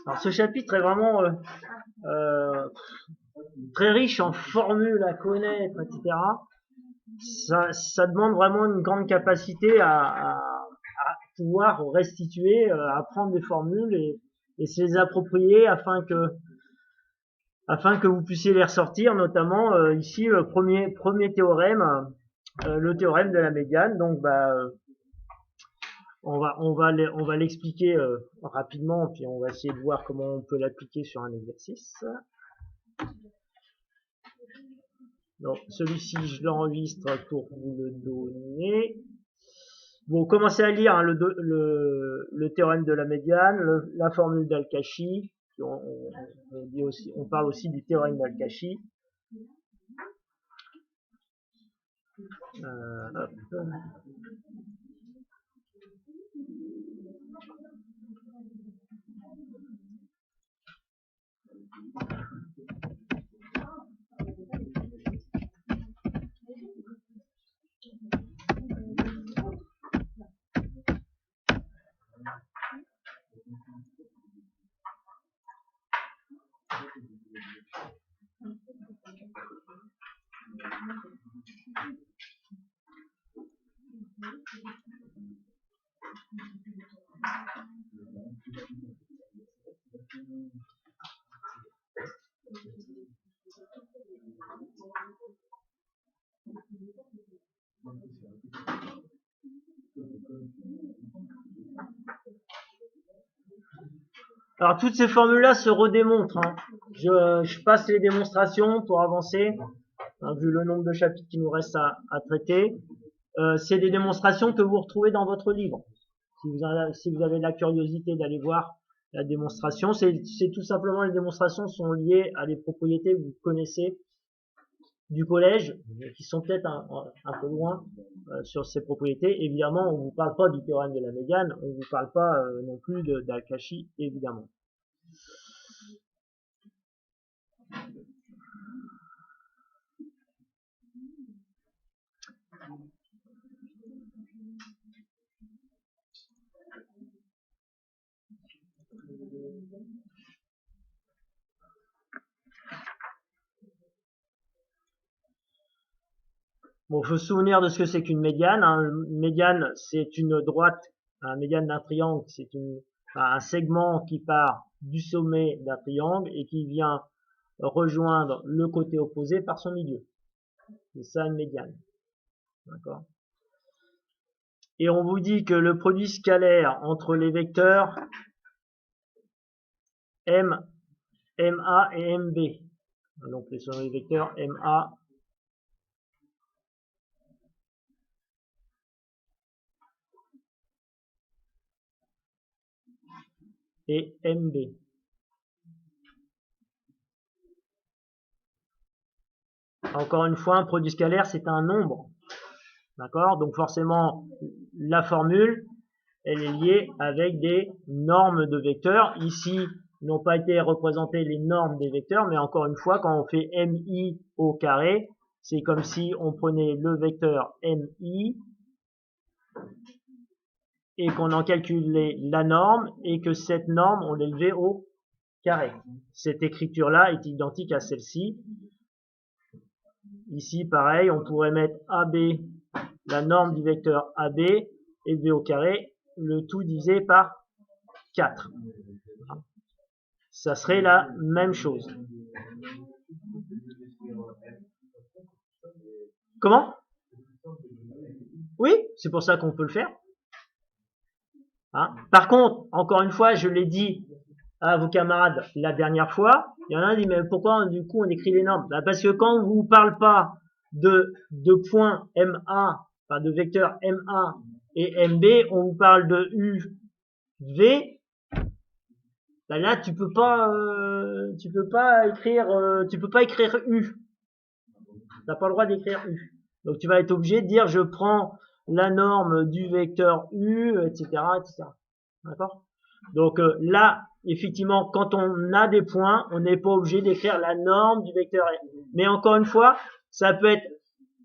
Alors ce chapitre est vraiment très riche en formules à connaître, etc. Ça demande vraiment une grande capacité à pouvoir restituer, apprendre des formules et se les approprier afin que vous puissiez les ressortir, notamment ici le premier théorème, le théorème de la médiane. Donc on va l'expliquer rapidement, puis on va essayer de voir comment on peut l'appliquer sur un exercice. Donc celui-ci je l'enregistre pour vous le donner. Bon, commencez à lire hein, le théorème de la médiane, la formule d'Al-Kashi. On parle aussi du théorème d'Al-Kashi. Alors toutes ces formules-là se redémontrent. Hein. Je passe les démonstrations pour avancer, hein, vu le nombre de chapitres qui nous reste à traiter. C'est des démonstrations que vous retrouvez dans votre livre. Si vous avez la curiosité d'aller voir la démonstration, c'est tout simplement les démonstrations sont liées à des propriétés que vous connaissez du collège, qui sont peut-être un peu loin sur ces propriétés. Évidemment, on ne vous parle pas du théorème de la médiane, on ne vous parle pas non plus d'Al-Kashi, évidemment. Bon, faut se souvenir de ce que c'est qu'une médiane. Une médiane, c'est une droite, un médiane d'un triangle, c'est un segment qui part du sommet d'un triangle et qui vient rejoindre le côté opposé par son milieu. C'est ça une médiane. D'accord. Et on vous dit que le produit scalaire entre les vecteurs M, MA et MB, donc ce sont les vecteurs MA et MB. Encore une fois, un produit scalaire, c'est un nombre. D'accord? Donc forcément, la formule, elle est liée avec des normes de vecteurs. Ici, n'ont pas été représentées les normes des vecteurs, mais encore une fois, quand on fait MI au carré, c'est comme si on prenait le vecteur MI et qu'on en calculait la norme et que cette norme, on l'élevait au carré. Cette écriture-là est identique à celle-ci. Ici, pareil, on pourrait mettre AB, la norme du vecteur AB, élevé au carré, le tout divisé par 4. Ça serait la même chose. Comment? Oui, c'est pour ça qu'on peut le faire. Hein? Par contre, encore une fois, je l'ai dit à vos camarades la dernière fois, il y en a un qui dit mais pourquoi du coup on écrit les normes? Parce que quand on vous parle pas de points MA, enfin de vecteurs MA et MB, on vous parle de UV. Là tu peux pas écrire U. T'as pas le droit d'écrire U. Donc tu vas être obligé de dire je prends la norme du vecteur U, etc., etc. D'accord? Donc là, effectivement, quand on a des points, on n'est pas obligé d'écrire la norme du vecteur. Mais encore une fois, ça peut être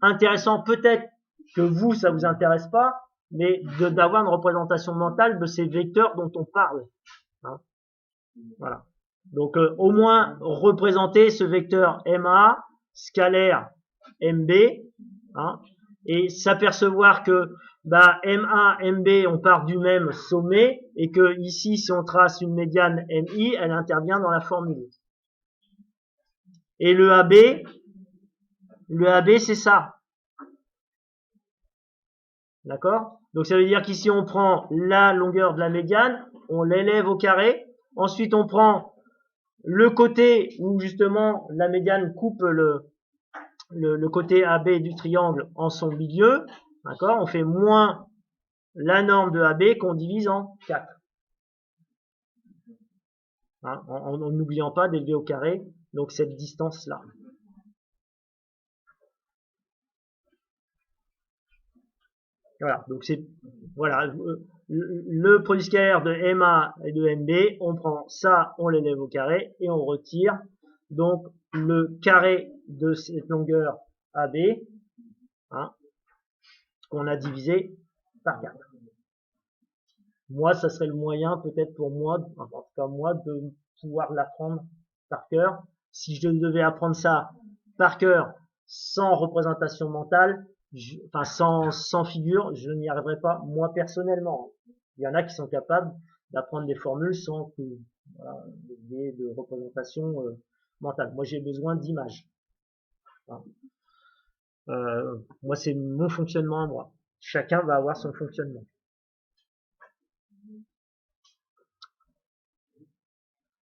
intéressant, peut-être que vous, ça vous intéresse pas, mais d'avoir une représentation mentale de ces vecteurs dont on parle. Hein? Voilà. Donc au moins représenter ce vecteur MA scalaire MB, hein, et s'apercevoir que MA, MB, on part du même sommet, et que ici, si on trace une médiane MI, elle intervient dans la formule. Et le AB, c'est ça. D'accord? Donc ça veut dire qu'ici, on prend la longueur de la médiane, on l'élève au carré, ensuite on prend le côté où justement la médiane coupe le côté AB du triangle en son milieu, d'accord? On fait moins la norme de AB qu'on divise en 4. Hein, en n'oubliant pas d'élever au carré donc cette distance-là. Voilà, donc c'est voilà le produit scalaire de MA et de MB, on prend ça, on l'élève au carré et on retire donc le carré de cette longueur AB, hein, qu'on a divisé par 4. Moi, ça serait le moyen peut-être pour moi, en tout cas moi, de pouvoir l'apprendre par cœur. Si je devais apprendre ça par cœur sans représentation mentale, sans figure, je n'y arriverais pas moi personnellement. Il y en a qui sont capables d'apprendre des formules sans que voilà, de représentation mentale. Moi, j'ai besoin d'images. Hein. Moi, c'est mon fonctionnement à moi. Chacun va avoir son fonctionnement.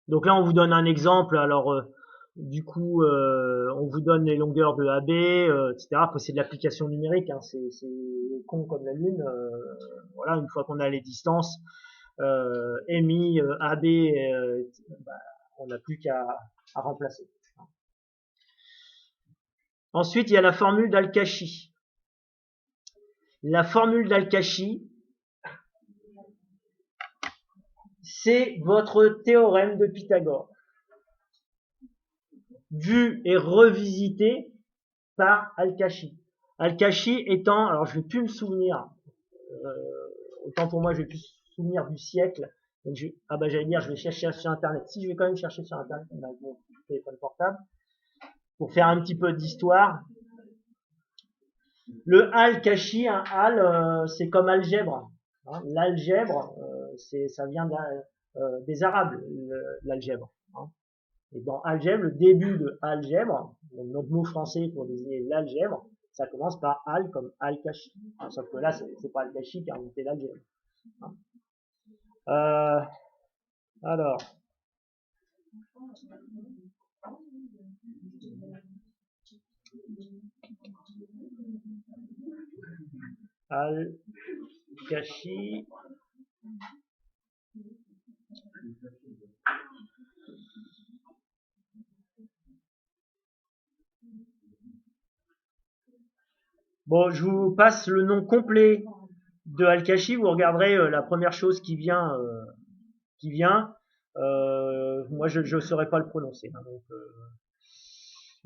Donc là, on vous donne un exemple. Alors, du coup, on vous donne les longueurs de AB, etc. Après, c'est de l'application numérique. Hein, c'est con comme la lune. Voilà, une fois qu'on a les distances, MI, AB, on n'a plus qu'à remplacer. Ensuite, il y a la formule d'Al-Kashi. La formule d'Al-Kashi, c'est votre théorème de Pythagore, vu et revisité par Al-Kashi. Al-Kashi étant, alors je ne vais plus me souvenir, autant pour moi je vais plus me souvenir du siècle, donc j'allais dire je vais chercher sur internet, si je vais quand même chercher sur internet avec mon téléphone portable, pour faire un petit peu d'histoire. Le Al-Kashi, un Al, c'est comme algèbre. Hein. L'algèbre, ça vient des Arabes, l'algèbre. Hein. Et dans algèbre, le début de algèbre, donc notre mot français pour désigner l'algèbre, ça commence par Al comme Al-Kashi. Hein, sauf que là, c'est pas Al-Kashi qui a inventé l'algèbre. Hein. Alors. Al-Kashi. Bon, je vous passe le nom complet de Al-Kashi. Vous regarderez la première chose qui vient. Moi, je ne saurais pas le prononcer. Hein,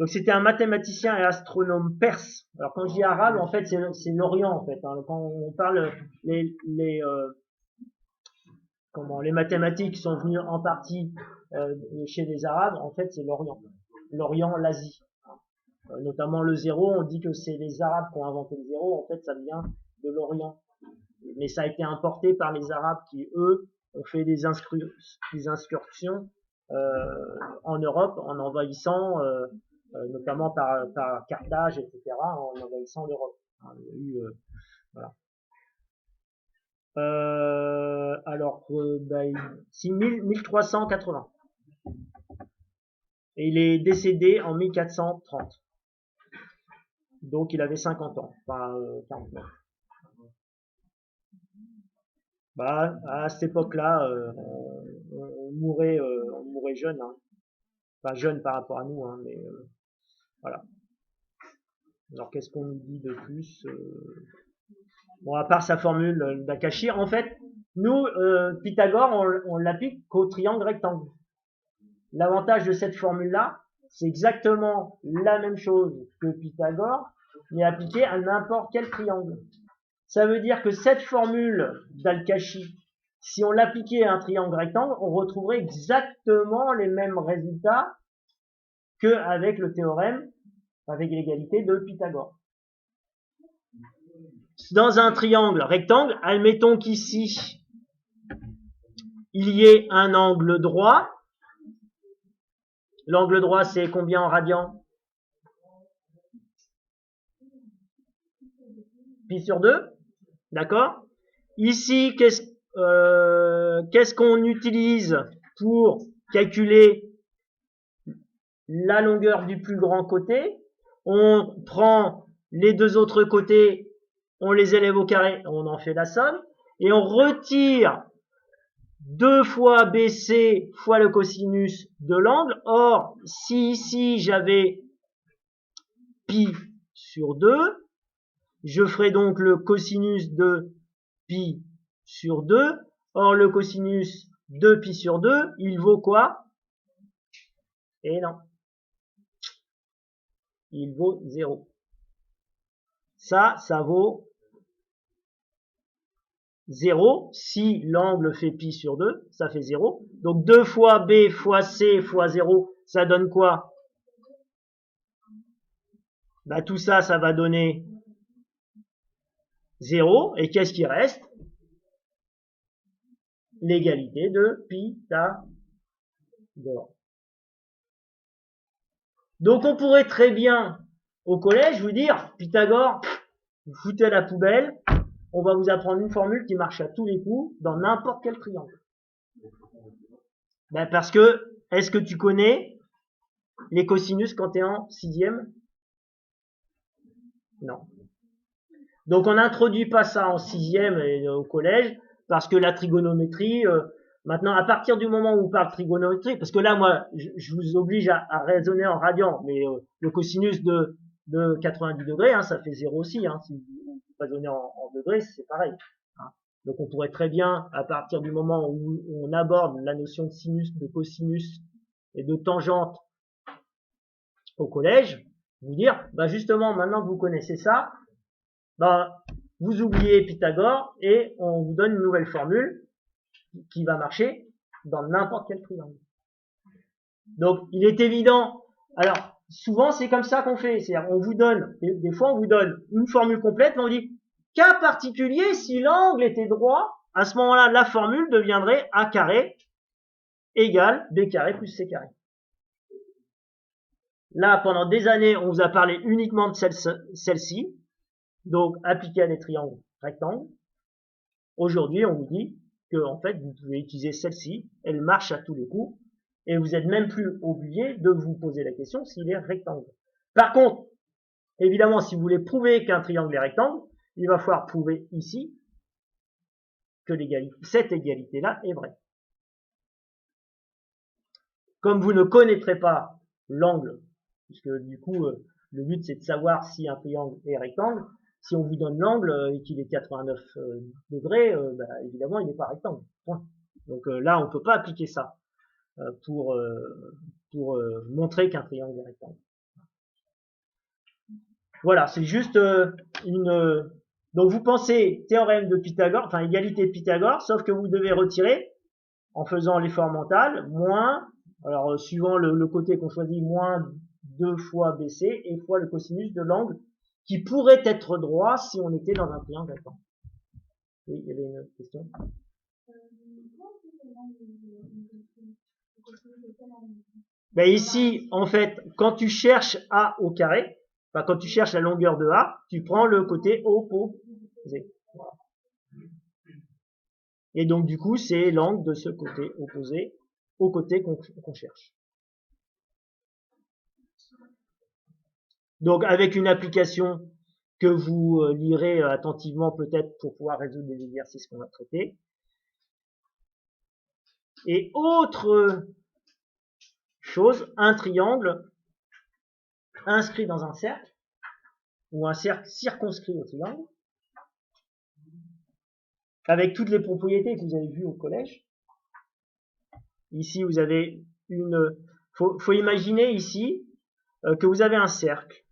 donc c'était un mathématicien et astronome perse. Alors quand je dis arabe, en fait, c'est l'Orient en fait. Hein. Quand on parle les mathématiques sont venues en partie chez les Arabes, en fait, c'est l'Orient, l'Asie. Notamment le zéro, on dit que c'est les Arabes qui ont inventé le zéro. En fait, ça vient de l'Orient, mais ça a été importé par les Arabes qui eux ont fait des incursions en Europe en envahissant notamment par Carthage, etc., en envahissant l'Europe. Voilà. Alors, c'est 1380. Et il est décédé en 1430. Donc, il avait 50 ans, enfin 49. À cette époque-là, on mourait jeune. Hein. Enfin, jeune par rapport à nous, hein, mais voilà. Alors, qu'est-ce qu'on nous dit de plus Bon, à part sa formule d'Akashi, en fait, nous, Pythagore, on l'applique qu'au triangle rectangle. L'avantage de cette formule-là, c'est exactement la même chose que Pythagore, mais appliquée à n'importe quel triangle. Ça veut dire que cette formule d'Al-Kashi, si on l'appliquait à un triangle rectangle, on retrouverait exactement les mêmes résultats qu'avec le théorème, avec l'égalité de Pythagore. Dans un triangle rectangle, admettons qu'ici, il y ait un angle droit. L'angle droit, c'est combien en radian? Pi sur 2. D'accord? Ici, qu'est-ce qu'on utilise pour calculer la longueur du plus grand côté? On prend les deux autres côtés, on les élève au carré, on en fait la somme, et on retire 2 fois BC fois le cosinus de l'angle. Or, si ici j'avais pi sur 2, je ferai donc le cosinus de pi sur 2. Or, le cosinus de pi sur 2, il vaut quoi? Et non. Il vaut 0. Ça vaut 0. Si l'angle fait pi sur 2, ça fait 0. Donc 2 fois b fois c fois 0, ça donne quoi? Tout ça, ça va donner 0. Et qu'est-ce qui reste? L'égalité de Pythagore. Donc on pourrait très bien, au collège, vous dire, Pythagore, vous foutez à la poubelle, on va vous apprendre une formule qui marche à tous les coups, dans n'importe quel triangle. Parce que, est-ce que tu connais les cosinus quand tu es en 6e? Non. Donc on n'introduit pas ça en 6e et au collège, parce que la trigonométrie, maintenant, à partir du moment où on parle trigonométrie, parce que là, moi, je vous oblige à raisonner en radian, mais le cosinus de de 90 degrés, hein, ça fait 0 aussi, hein, si vous raisonnez en degrés, c'est pareil. Hein. Donc on pourrait très bien, à partir du moment où on aborde la notion de sinus, de cosinus et de tangente au collège, vous dire, bah justement, maintenant que vous connaissez ça, bah, vous oubliez Pythagore et on vous donne une nouvelle formule qui va marcher dans n'importe quel triangle. Donc, il est évident. Alors, souvent, c'est comme ça qu'on fait. C'est-à-dire, on vous donne, des fois, on vous donne une formule complète, mais on dit, cas particulier, si l'angle était droit, à ce moment-là, la formule deviendrait A carré égale B carré plus C carré. Là, pendant des années, on vous a parlé uniquement de celle-ci, donc appliquée à des triangles rectangles. Aujourd'hui, on vous dit que, en fait, vous pouvez utiliser celle-ci, elle marche à tous les coups, et vous n'êtes même plus obligé de vous poser la question s'il est rectangle. Par contre, évidemment, si vous voulez prouver qu'un triangle est rectangle, il va falloir prouver ici que cette égalité-là est vraie. Comme vous ne connaîtrez pas l'angle, puisque du coup, le but c'est de savoir si un triangle est rectangle, si on vous donne l'angle et qu'il est 89 degrés, bah, évidemment, il n'est pas rectangle. Point. Donc là, on ne peut pas appliquer ça pour montrer qu'un triangle est rectangle. Voilà, c'est juste une... Donc vous pensez théorème de Pythagore, enfin égalité de Pythagore, sauf que vous devez retirer, en faisant l'effort mental, moins, alors suivant le côté qu'on choisit, moins 2 fois BC et fois le cosinus de l'angle qui pourrait être droit si on était dans un triangle rectangle. Oui, il y avait une question. Ben ici, en fait, quand tu cherches A au carré, enfin quand tu cherches la longueur de A, tu prends le côté opposé. Voilà. Et donc du coup, c'est l'angle de ce côté opposé au côté qu'on cherche. Donc avec une application que vous lirez attentivement peut-être pour pouvoir résoudre des exercices qu'on va traiter. Et autre chose, un triangle inscrit dans un cercle, ou un cercle circonscrit au triangle, avec toutes les propriétés que vous avez vues au collège. Ici, vous avez faut imaginer ici que vous avez un cercle,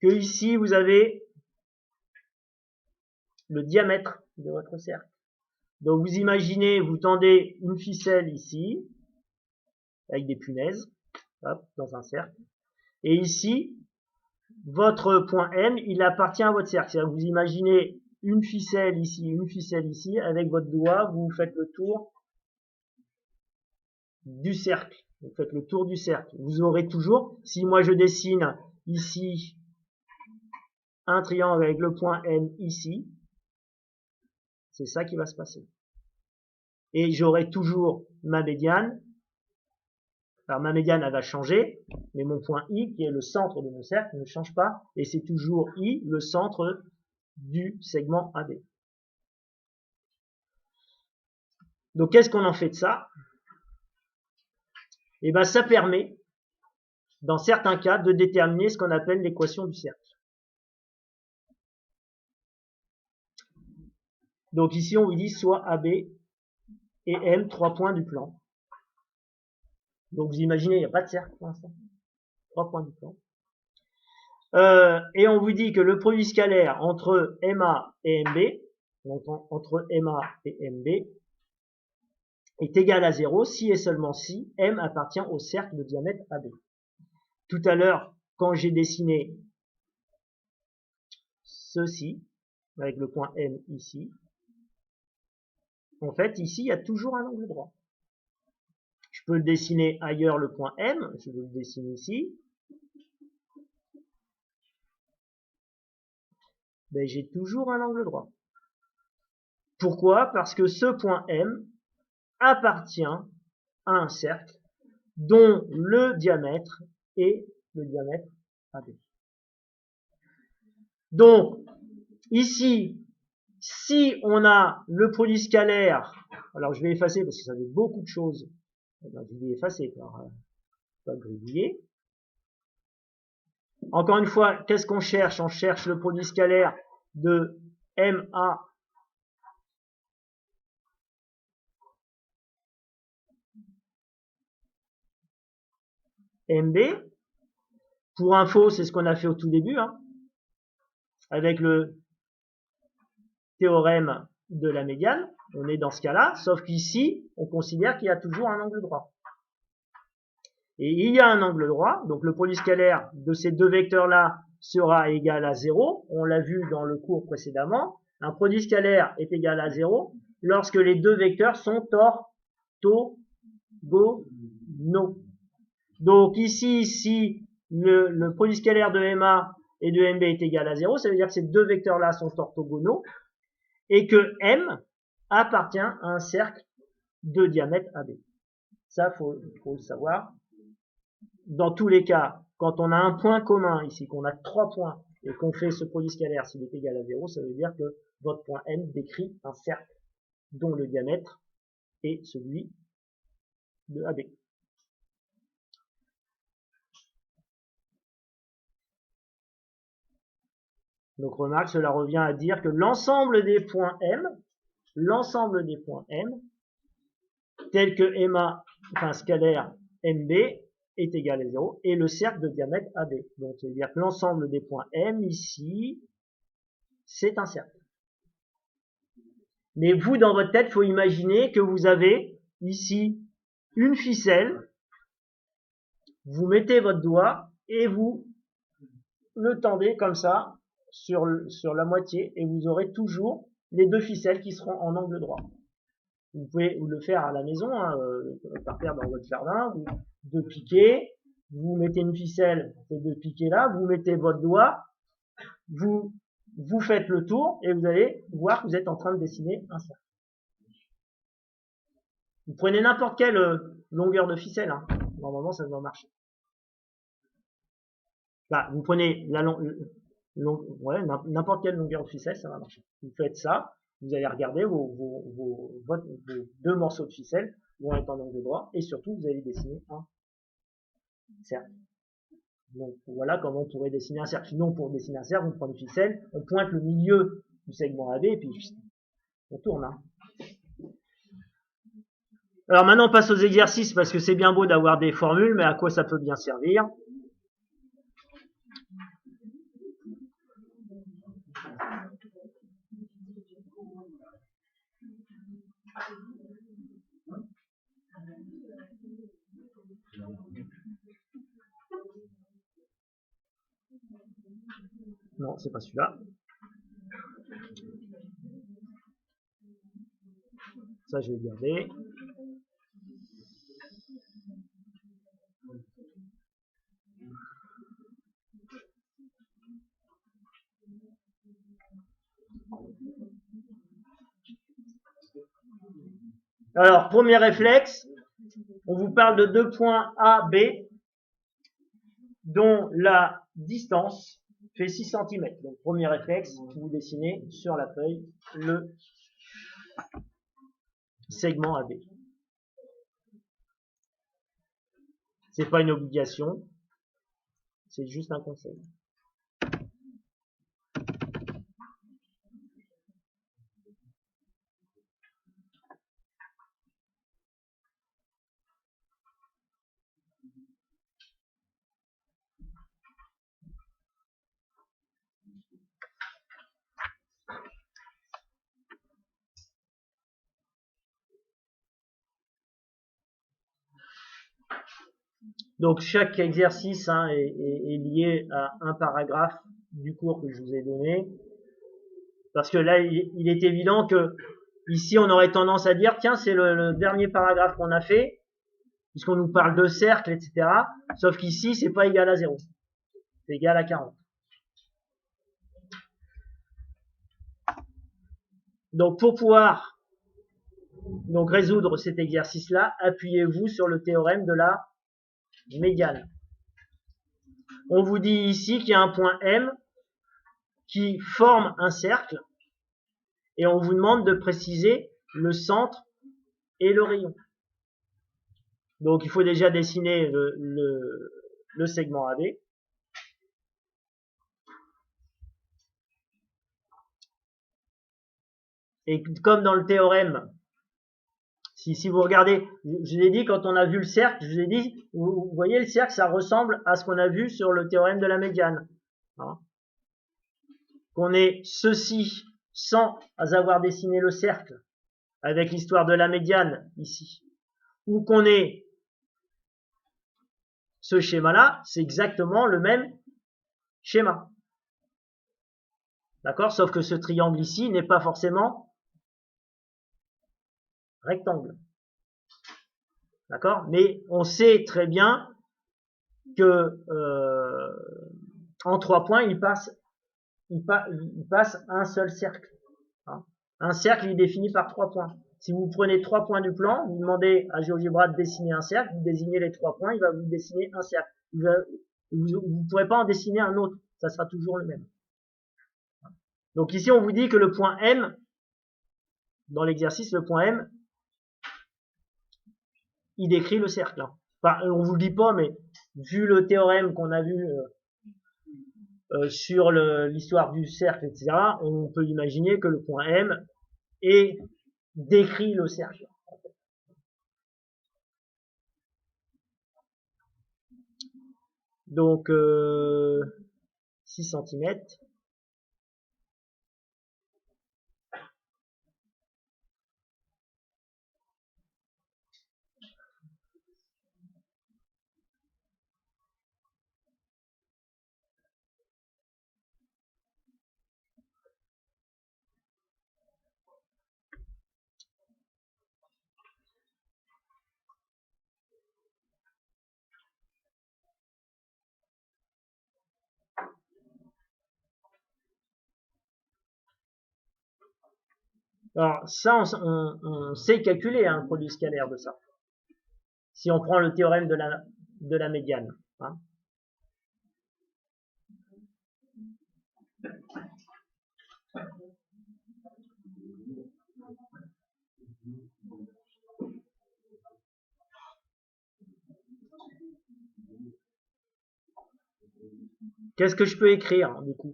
que ici vous avez le diamètre de votre cercle. Donc vous imaginez, vous tendez une ficelle ici, avec des punaises, hop, dans un cercle. Et ici, votre point M, il appartient à votre cercle. C'est-à-dire que vous imaginez une ficelle ici, avec votre doigt, vous faites le tour du cercle. Vous faites le tour du cercle. Vous aurez toujours, si moi je dessine ici un triangle avec le point M ici, c'est ça qui va se passer. Et j'aurai toujours ma médiane. Alors ma médiane, elle va changer, mais mon point I, qui est le centre de mon cercle, ne change pas, et c'est toujours I, le centre du segment AB. Donc qu'est-ce qu'on en fait de ça? Eh bien ça permet, dans certains cas, de déterminer ce qu'on appelle l'équation du cercle. Donc ici on vous dit soit AB et M, 3 points du plan. Donc vous imaginez, il n'y a pas de cercle pour l'instant. 3 points du plan. Et on vous dit que le produit scalaire entre MA et MB, donc entre MA et MB, est égal à 0 si et seulement si M appartient au cercle de diamètre AB. Tout à l'heure, quand j'ai dessiné ceci, avec le point M ici, en fait, ici, il y a toujours un angle droit. Je peux le dessiner ailleurs, le point M, je le dessine ici. Ben, j'ai toujours un angle droit. Pourquoi? Parce que ce point M appartient à un cercle dont le diamètre est le diamètre AB. Donc, ici, si on a le produit scalaire, alors je vais effacer parce que ça fait beaucoup de choses, je vais effacer par pas gribouiller. Encore une fois, qu'est-ce qu'on cherche? On cherche le produit scalaire de MA MB. Pour info, c'est ce qu'on a fait au tout début, hein, avec le théorème de la médiane. On est dans ce cas-là, sauf qu'ici, on considère qu'il y a toujours un angle droit. Et il y a un angle droit, donc le produit scalaire de ces deux vecteurs-là sera égal à 0. On l'a vu dans le cours précédemment. Un produit scalaire est égal à 0 lorsque les deux vecteurs sont orthogonaux. Donc ici, si le produit scalaire de MA et de MB est égal à 0, ça veut dire que ces deux vecteurs-là sont orthogonaux et que M appartient à un cercle de diamètre AB. Ça, faut le savoir. Dans tous les cas, quand on a un point commun ici, qu'on a 3 points, et qu'on fait ce produit scalaire s'il est égal à 0, ça veut dire que votre point M décrit un cercle dont le diamètre est celui de AB. Donc remarque, cela revient à dire que l'ensemble des points M, tels que MA, enfin scalaire MB, est égal à 0, et le cercle de diamètre AB. Donc ça veut dire que l'ensemble des points M ici, c'est un cercle. Mais vous, dans votre tête, il faut imaginer que vous avez ici une ficelle, vous mettez votre doigt et vous le tendez comme ça sur la moitié et vous aurez toujours les deux ficelles qui seront en angle droit. Vous pouvez le faire à la maison, hein, par terre dans votre jardin, vous deux piquets, vous mettez une ficelle, ces deux piquets là, vous mettez votre doigt, vous faites le tour et vous allez voir que vous êtes en train de dessiner un cercle. Vous prenez n'importe quelle longueur de ficelle, hein, normalement ça doit marcher. Bah, vous prenez n'importe quelle longueur de ficelle, ça va marcher. Vous faites ça, vous allez regarder vos deux morceaux de ficelle vont être en angle droit et surtout vous allez dessiner un cercle. Donc voilà comment on pourrait dessiner un cercle. Sinon pour dessiner un cercle, on prend une ficelle, on pointe le milieu du segment AB et puis on tourne. Hein. Alors maintenant on passe aux exercices parce que c'est bien beau d'avoir des formules, mais à quoi ça peut bien servir? Non, c'est pas celui-là. Ça, je vais garder. Alors, premier réflexe, on vous parle de deux points A, B, dont la distance fait 6 cm. Donc, premier réflexe, vous dessinez sur la feuille le segment AB. C'est pas une obligation, c'est juste un conseil. Donc chaque exercice est lié à un paragraphe du cours que je vous ai donné. Parce que là, il est évident que ici, on aurait tendance à dire, tiens, c'est le dernier paragraphe qu'on a fait, puisqu'on nous parle de cercle, etc. Sauf qu'ici, c'est pas égal à 0. C'est égal à 40. Donc pour pouvoir résoudre cet exercice-là, appuyez-vous sur le théorème de la médiane. On vous dit ici qu'il y a un point M qui forme un cercle et on vous demande de préciser le centre et le rayon. Donc il faut déjà dessiner le segment AB. Et comme dans le théorème, si vous regardez, je vous ai dit quand on a vu le cercle, je vous ai dit, vous voyez le cercle, ça ressemble à ce qu'on a vu sur le théorème de la médiane. Hein, qu'on ait ceci sans avoir dessiné le cercle, avec l'histoire de la médiane ici, ou qu'on ait ce schéma-là, c'est exactement le même schéma. D'accord? Sauf que ce triangle ici n'est pas forcément rectangle. D'accord? Mais on sait très bien que en 3 points, il passe un seul cercle. Hein. Un cercle il est défini par 3 points. Si vous prenez 3 points du plan, vous demandez à GeoGebra de dessiner un cercle, vous désignez les 3 points, il va vous dessiner un cercle. Vous ne pourrez pas en dessiner un autre, ça sera toujours le même. Donc ici, on vous dit que le point M, dans l'exercice, le point M, il décrit le cercle. Enfin, on vous le dit pas, mais vu le théorème qu'on a vu sur l'histoire du cercle, etc., on peut imaginer que le point M décrit le cercle. Donc, 6 cm. Alors, ça, on sait calculer un produit scalaire de ça. Si on prend le théorème de la médiane. Hein. Qu'est-ce que je peux écrire, du coup?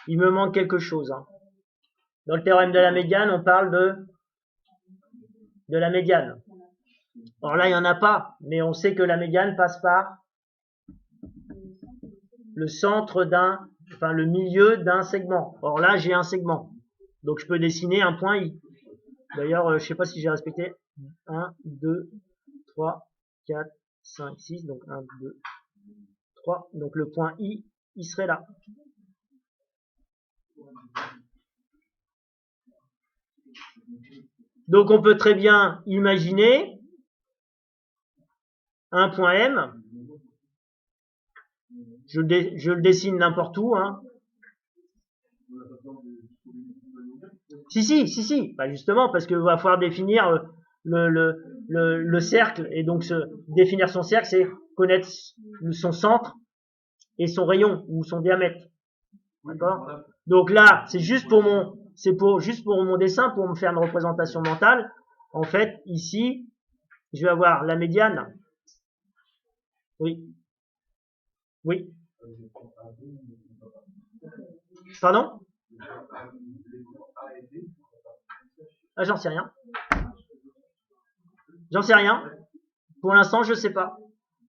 Il me manque quelque chose. Hein. Dans le théorème de la médiane, on parle de la médiane. Alors là, il n'y en a pas, mais on sait que la médiane passe par le centre le milieu d'un segment. Or là, j'ai un segment. Donc je peux dessiner un point I. D'ailleurs, je ne sais pas si j'ai respecté 1, 2, 3, 4, 5, 6. Donc 1, 2, 3. Donc le point I, il serait là. Donc on peut très bien imaginer un point M. Je le dessine n'importe où. Hein. Si. Bah justement, parce qu'il va falloir définir le cercle. Et donc définir son cercle, c'est connaître son centre et son rayon ou son diamètre. D'accord? Donc là, c'est juste pour mon dessin, pour me faire une représentation mentale. En fait, ici, je vais avoir la médiane. Oui. Oui. Pardon? Ah, j'en sais rien. J'en sais rien. Pour l'instant, je sais pas.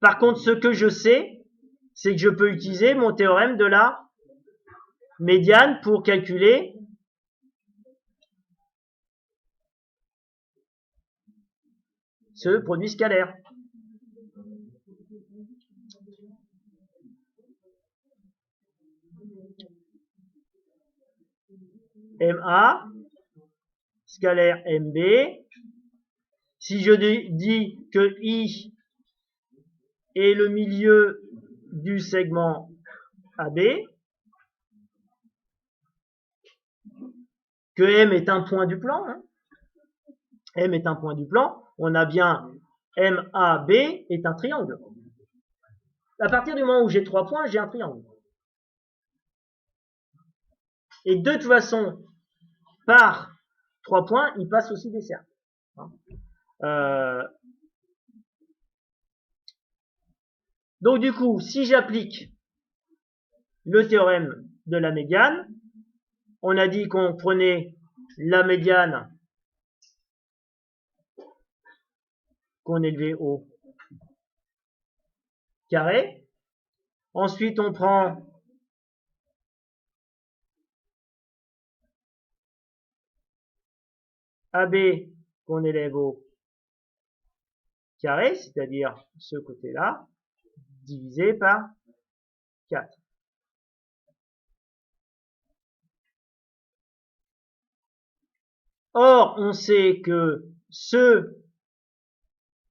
Par contre, ce que je sais, c'est que je peux utiliser mon théorème de la médiane pour calculer ce produit scalaire. MA, scalaire MB. Si je dis que I est le milieu du segment AB, que M est un point du plan, hein. M est un point du plan, on a bien MAB est un triangle. À partir du moment où j'ai 3 points, j'ai un triangle. Et de toute façon, par 3 points, il passe aussi des cercles. Donc du coup, si j'applique le théorème de la médiane. On a dit qu'on prenait la médiane qu'on élevait au carré. Ensuite, on prend AB qu'on élève au carré, c'est-à-dire ce côté-là, divisé par 4. Or, on sait que ce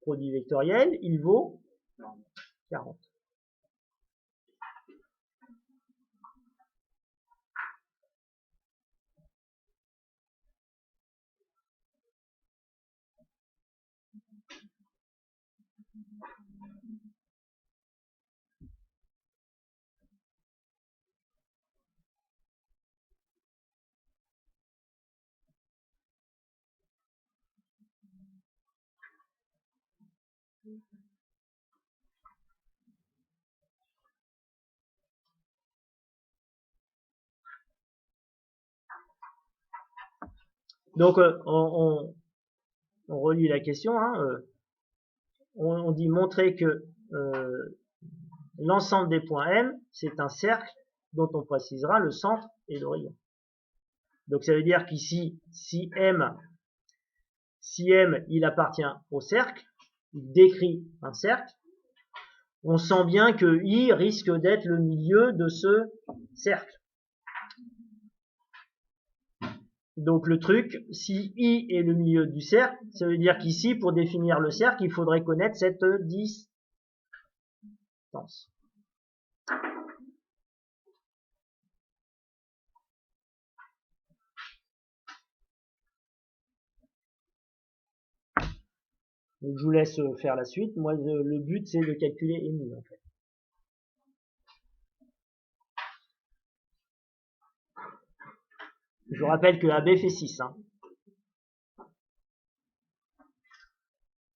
produit vectoriel, il vaut 40. Donc, on relit la question. On dit montrer que l'ensemble des points M, c'est un cercle dont on précisera le centre et le rayon. Donc, ça veut dire qu'ici, si M, il appartient au cercle, il décrit un cercle, on sent bien que I risque d'être le milieu de ce cercle. Donc le truc, si I est le milieu du cercle, ça veut dire qu'ici, pour définir le cercle, il faudrait connaître cette distance. Donc je vous laisse faire la suite. Moi, le but, c'est de calculer MI, en fait. Je vous rappelle que AB fait 6.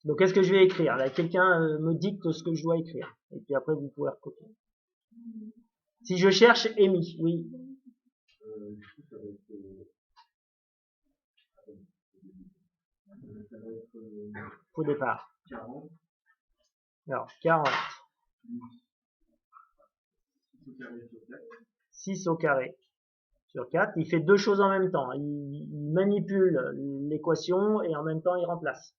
Donc, qu'est-ce que je vais écrire? Là, quelqu'un me dicte ce que je dois écrire. Et puis après, vous pouvez recopier. Si je cherche MI, oui. Au départ. Alors, 40. 6 au carré sur 4. Il fait deux choses en même temps. Il manipule l'équation et en même temps, il remplace.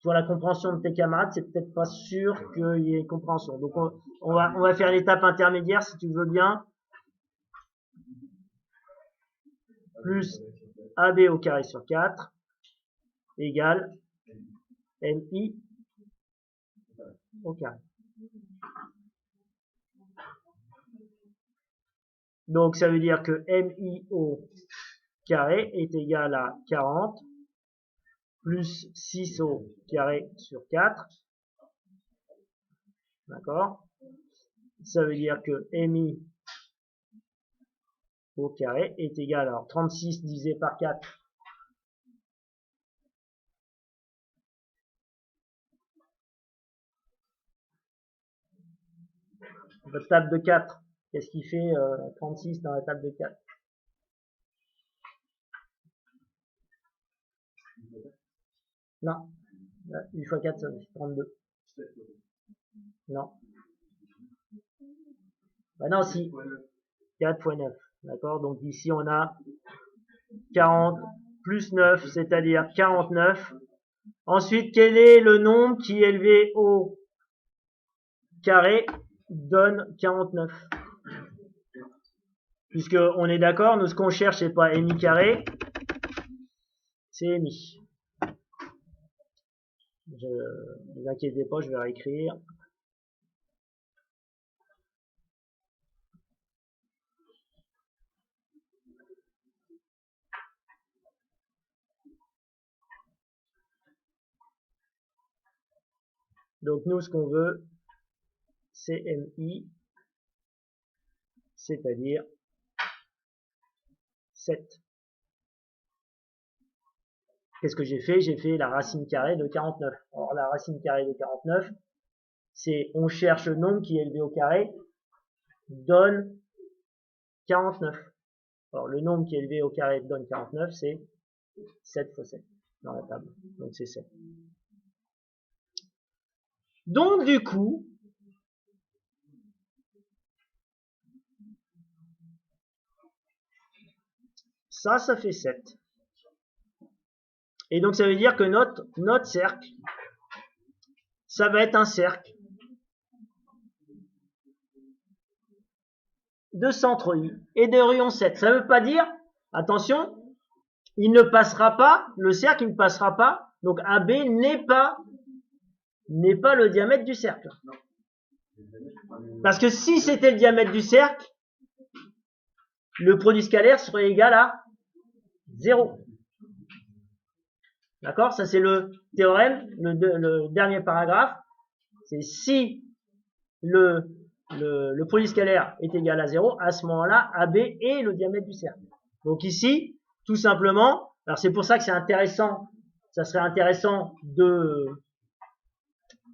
Pour la compréhension de tes camarades, c'est peut-être pas sûr qu'il y ait compréhension. Donc, on va faire l'étape intermédiaire, si tu veux bien. Plus AB au carré sur 4 égale MI au carré. Donc, ça veut dire que MI au carré est égal à 40 plus 6 au carré sur 4. D'accord? Ça veut dire que MI au carré est égal à 36 divisé par 4. Votre table de 4, qu'est-ce qui fait 36 dans la table de 4? Non. 8 fois 4, ça fait 32. Non. Bah non, si. 4 fois 9. D'accord? Donc ici, on a 40 plus 9, c'est-à-dire 49. Ensuite, quel est le nombre qui élevé au carré donne 49? Puisque on est d'accord, nous ce qu'on cherche, c'est pas MI carré, c'est MI. Ne vous inquiétez pas, je vais réécrire. Donc nous, ce qu'on veut, c'est MI, c'est-à-dire 7. Qu'est-ce que j'ai fait? J'ai fait la racine carrée de 49. Alors la racine carrée de 49, c'est on cherche le nombre qui est élevé au carré, donne 49. Alors, le nombre qui est élevé au carré donne 49, c'est 7 fois 7 dans la table. Donc, c'est 7. Donc, du coup, ça fait 7. Et donc, ça veut dire que notre cercle, ça va être un cercle de centre I et de rayon 7. Ça ne veut pas dire, attention, il ne passera pas, le cercle, il ne passera pas, donc AB n'est pas le diamètre du cercle. Parce que si c'était le diamètre du cercle, le produit scalaire serait égal à 0. D'accord? Ça, c'est le théorème, le dernier paragraphe. C'est si le produit scalaire est égal à 0, à ce moment-là, AB est le diamètre du cercle. Donc ici, tout simplement, alors c'est pour ça que c'est intéressant, ça serait intéressant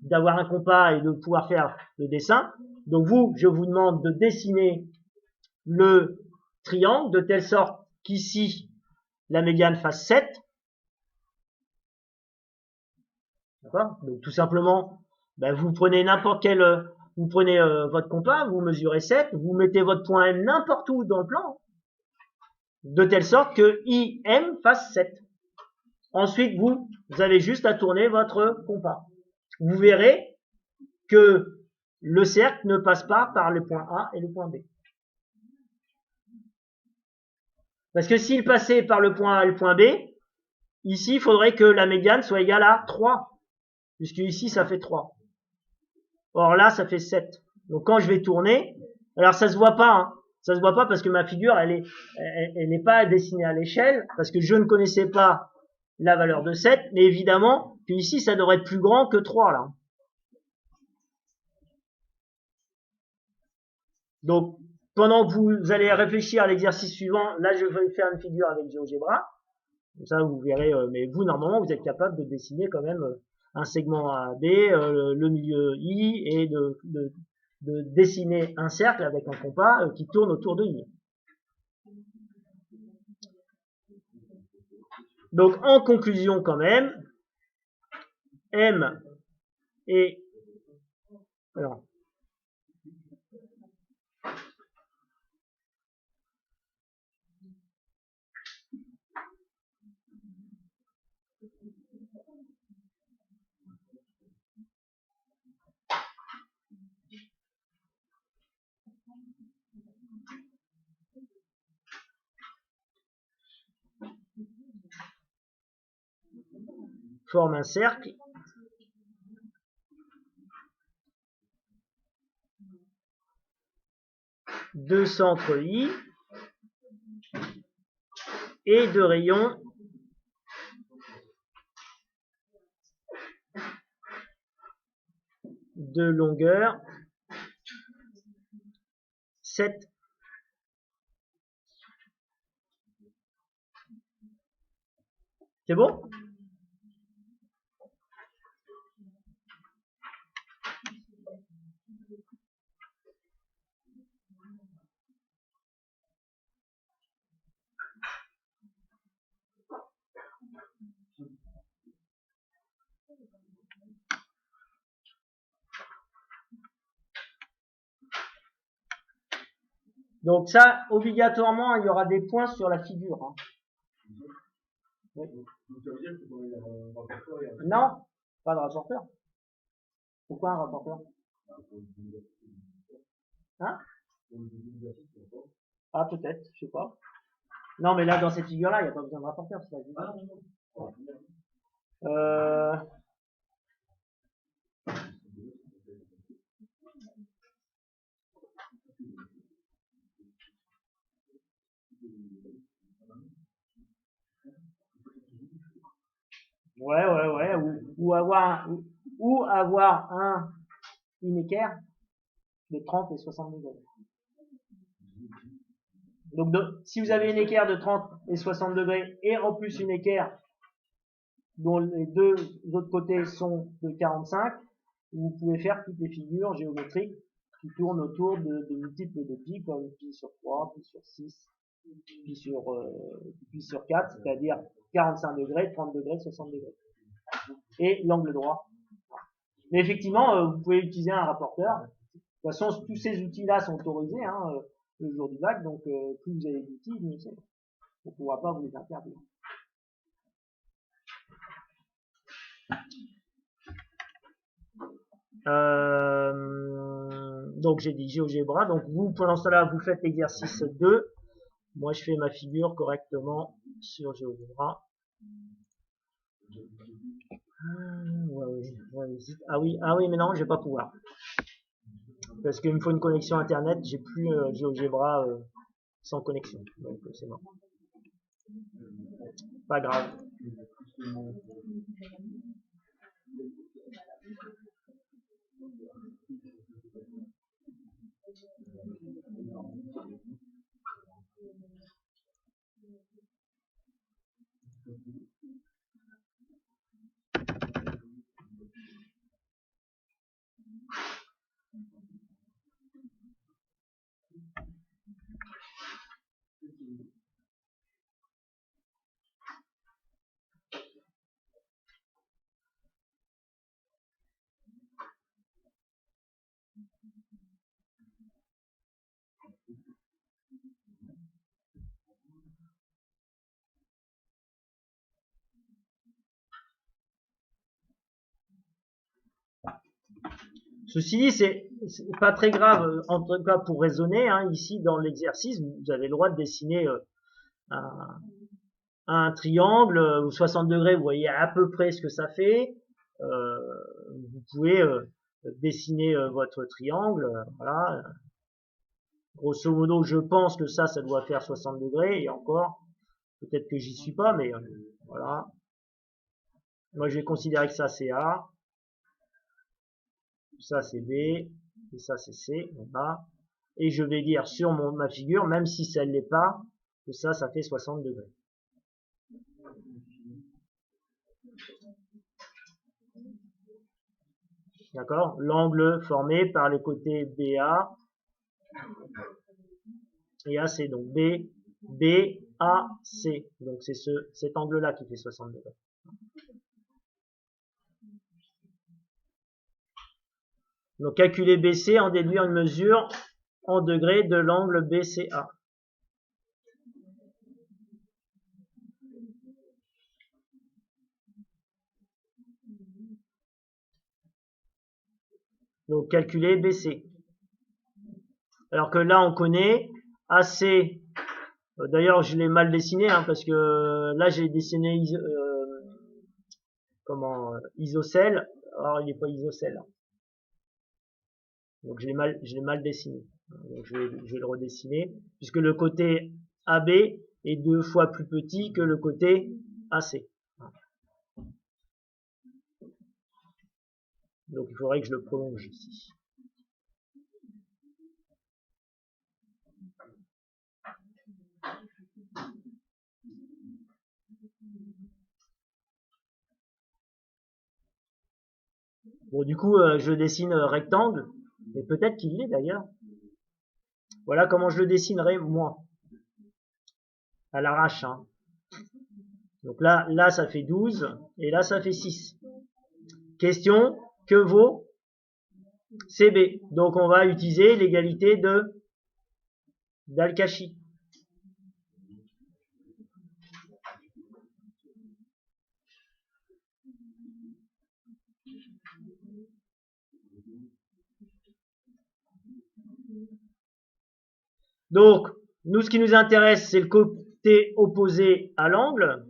d'avoir un compas et de pouvoir faire le dessin. Donc vous, je vous demande de dessiner le triangle de telle sorte qu'ici, la médiane fasse 7. D'accord? Donc tout simplement, ben, vous prenez n'importe quel, vous prenez votre compas, vous mesurez 7, vous mettez votre point M n'importe où dans le plan, de telle sorte que IM fasse 7. Ensuite, vous avez juste à tourner votre compas. Vous verrez que le cercle ne passe pas par le point A et le point B. Parce que s'il passait par le point A et le point B, ici, il faudrait que la médiane soit égale à 3. Puisque ici, ça fait 3. Or là, ça fait 7. Donc quand je vais tourner, alors ça se voit pas, hein. Ça se voit pas parce que ma figure, elle n'est pas dessinée à l'échelle, parce que je ne connaissais pas la valeur de 7, mais évidemment que ici, ça devrait être plus grand que 3, là. Donc, pendant que vous allez réfléchir à l'exercice suivant, là, je vais faire une figure avec GeoGebra. Comme ça, vous verrez, mais vous, normalement, vous êtes capable de dessiner quand même un segment AB, le milieu I, et de dessiner un cercle avec un compas qui tourne autour de I. Donc, en conclusion quand même, M et... Alors, forme un cercle de centre I et de rayon de longueur 7. C'est bon? Donc ça, obligatoirement, il y aura des points sur la figure. Hein. Oui. Non, pas de rapporteur. Pourquoi un rapporteur? Hein? Ah, peut-être, je sais pas. Non, mais là, dans cette figure-là, il n'y a pas besoin de rapporteur. C'est ouais. Ou avoir une équerre de 30 et 60 degrés. Donc, si vous avez une équerre de 30 et 60 degrés et en plus une équerre dont les deux autres côtés sont de 45, vous pouvez faire toutes les figures géométriques qui qui tourne autour de multiples de pi, comme pi sur 3, pi sur 6, pi sur 4, c'est-à-dire 45 degrés, 30 degrés, 60 degrés. Et l'angle droit. Mais effectivement, vous pouvez utiliser un rapporteur. De toute façon, tous ces outils-là sont autorisés le jour du bac, donc plus vous avez d'outils, mieux c'est. On ne pourra pas vous les interdire. Donc j'ai dit GeoGebra. Donc vous, pendant cela, vous faites l'exercice 2. Moi, je fais ma figure correctement sur GeoGebra. Ah oui, mais non, je vais pas pouvoir. Parce qu'il me faut une connexion internet. J'ai plus GeoGebra sans connexion. Donc c'est mort. Pas grave. Ceci dit, c'est pas très grave, en tout cas pour raisonner. Ici, dans l'exercice, vous avez le droit de dessiner un triangle ou 60 degrés. Vous voyez à peu près ce que ça fait. Vous pouvez dessiner votre triangle. Voilà. Grosso modo, je pense que ça doit faire 60 degrés. Et encore, peut-être que j'y suis pas, mais voilà. Moi, je vais considérer que ça, c'est A. Ça c'est B, et ça c'est C, voilà. Et je vais dire sur ma figure, même si ça ne l'est pas, que ça fait 60 degrés. D'accord? L'angle formé par les côtés BA et AC, donc BAC. Donc c'est cet angle-là qui fait 60 degrés. Donc calculer BC en déduire une mesure en degrés de l'angle BCA. Donc calculer BC. Alors que là on connaît AC. D'ailleurs je l'ai mal dessiné parce que là j'ai dessiné isocèle. Alors il n'est pas isocèle. Donc je l'ai mal dessiné. Donc je vais le redessiner puisque le côté AB est 2 fois plus petit que le côté AC. Donc il faudrait que je le prolonge ici. Bon, du coup, je dessine rectangle, mais peut-être qu'il l'est d'ailleurs. Voilà comment je le dessinerai, moi, à l'arrache. Donc là, ça fait 12, et là, ça fait 6. Question, que vaut CB? Donc, on va utiliser l'égalité d'Al-Kashi. Donc, nous, ce qui nous intéresse, c'est le côté opposé à l'angle.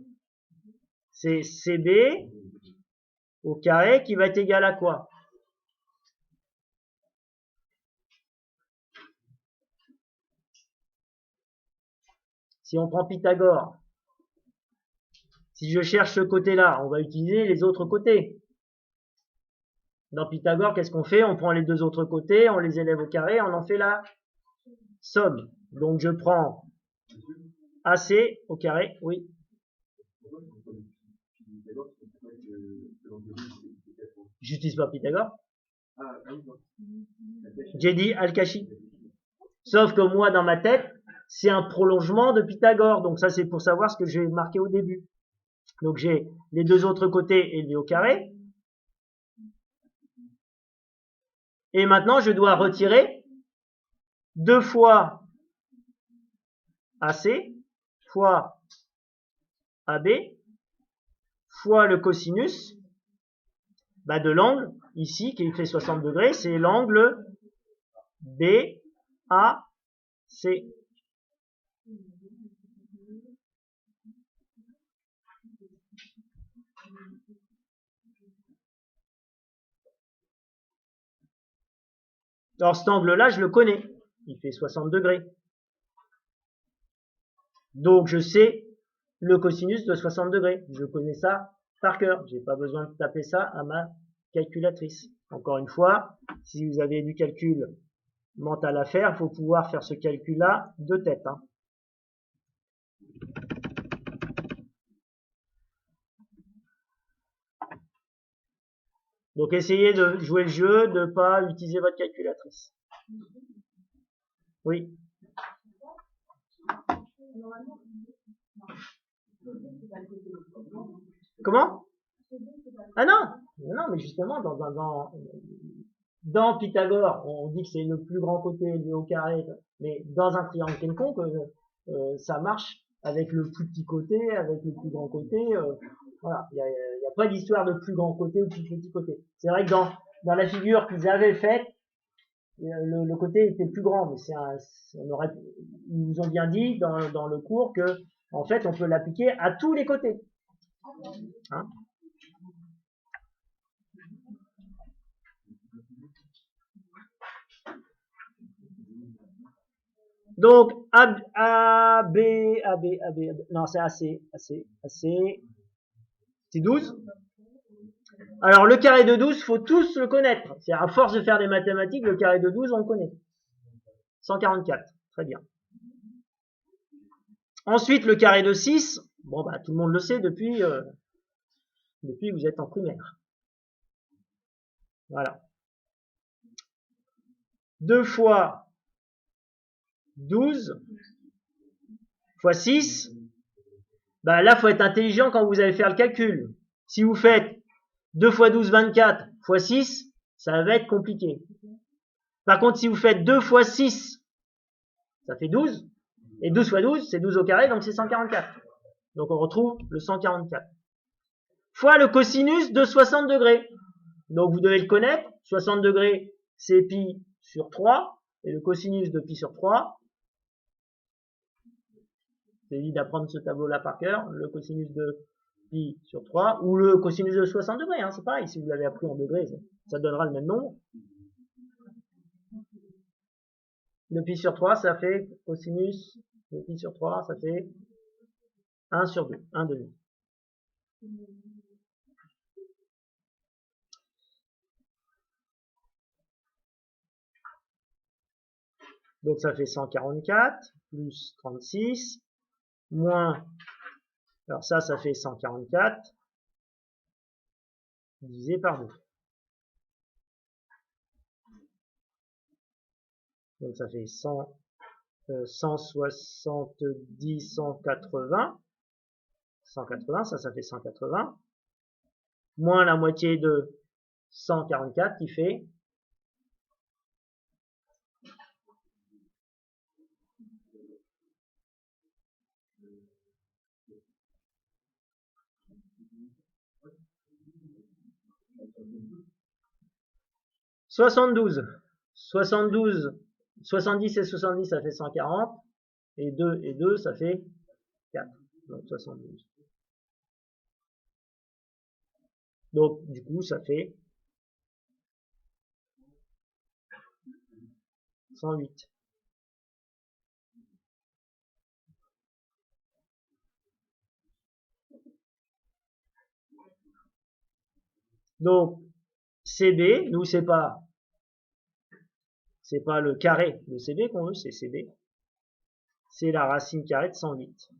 C'est CB au carré qui va être égal à quoi? Si on prend Pythagore, si je cherche ce côté-là, on va utiliser les autres côtés. Dans Pythagore, qu'est-ce qu'on fait? On prend les deux autres côtés, on les élève au carré, on en fait la somme. Donc je prends AC au carré, oui. J'utilise pas Pythagore. J'ai dit Al-Kashi. Sauf que moi, dans ma tête, c'est un prolongement de Pythagore. Donc ça, c'est pour savoir ce que j'ai marqué au début. Donc j'ai les deux autres côtés élevés au carré. Et maintenant, je dois retirer 2 fois AC fois AB fois le cosinus de l'angle ici qui fait 60 degrés. C'est l'angle BAC. Alors cet angle-là, je le connais. Il fait 60 degrés. Donc je sais le cosinus de 60 degrés. Je connais ça par cœur. J'ai pas besoin de taper ça à ma calculatrice. Encore une fois, si vous avez du calcul mental à faire, il faut pouvoir faire ce calcul-là de tête. Hein. Donc essayez de jouer le jeu, de ne pas utiliser votre calculatrice. Oui. Comment? Ah non, non, mais justement, dans Pythagore, on dit que c'est le plus grand côté élevé au carré, mais dans un triangle quelconque, ça marche avec le plus petit côté, avec le plus grand côté. Voilà, il y a pas d'histoire de plus grand côté ou plus petit côté. C'est vrai que dans la figure qu'ils avaient faite, le côté était plus grand, mais ils nous ont bien dit dans le cours que en fait on peut l'appliquer à tous les côtés. Hein? Donc AB, non c'est AC, c'est 12. Alors le carré de 12, faut tous le connaître. C'est à force de faire des mathématiques, le carré de 12, on le connaît. 144, très bien. Ensuite, le carré de 6, bon tout le monde le sait depuis que vous êtes en primaire. Voilà. 2 fois 12 fois 6, là, faut être intelligent quand vous allez faire le calcul. Si vous faites 2 fois 12, 24 fois 6, ça va être compliqué. Par contre, si vous faites 2 fois 6, ça fait 12. Et 12 fois 12, c'est 12 au carré, donc c'est 144. Donc on retrouve le 144. Fois le cosinus de 60 degrés. Donc vous devez le connaître. 60 degrés, c'est pi sur 3. Et le cosinus de pi sur 3, c'est évite d'apprendre ce tableau-là par cœur. Le cosinus de pi sur 3, ou le cosinus de 60 degrés, hein, c'est pareil. Si vous l'avez appris en degrés, ça donnera le même nombre. De pi sur 3, ça fait cosinus de pi sur 3, ça fait 1 sur 2, 1 demi. Donc ça fait 144 plus 36 moins, alors ça fait 144 divisé par 2. Donc ça fait 170, 180. 180, ça fait 180. Moins la moitié de 144 qui fait 72. 70 et 70, ça fait 140. Et 2 et 2, ça fait 4. Donc 72. Donc du coup, ça fait 108. Donc CB, nous c'est pas le carré de CB qu'on veut, c'est CB. C'est la racine carrée de 108.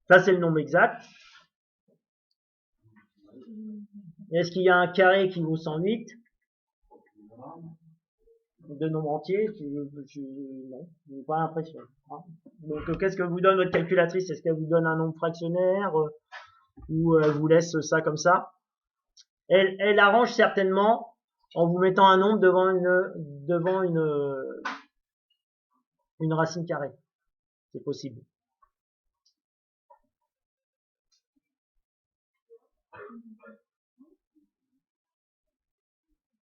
Ça c'est le nombre exact. Est-ce qu'il y a un carré qui vaut 108? De nombres entiers, non, je n'ai pas l'impression. Hein. Donc, qu'est-ce que vous donne votre calculatrice? Est-ce qu'elle vous donne un nombre fractionnaire ou elle vous laisse ça comme ça? Elle arrange certainement en vous mettant un nombre devant une racine carrée. C'est possible.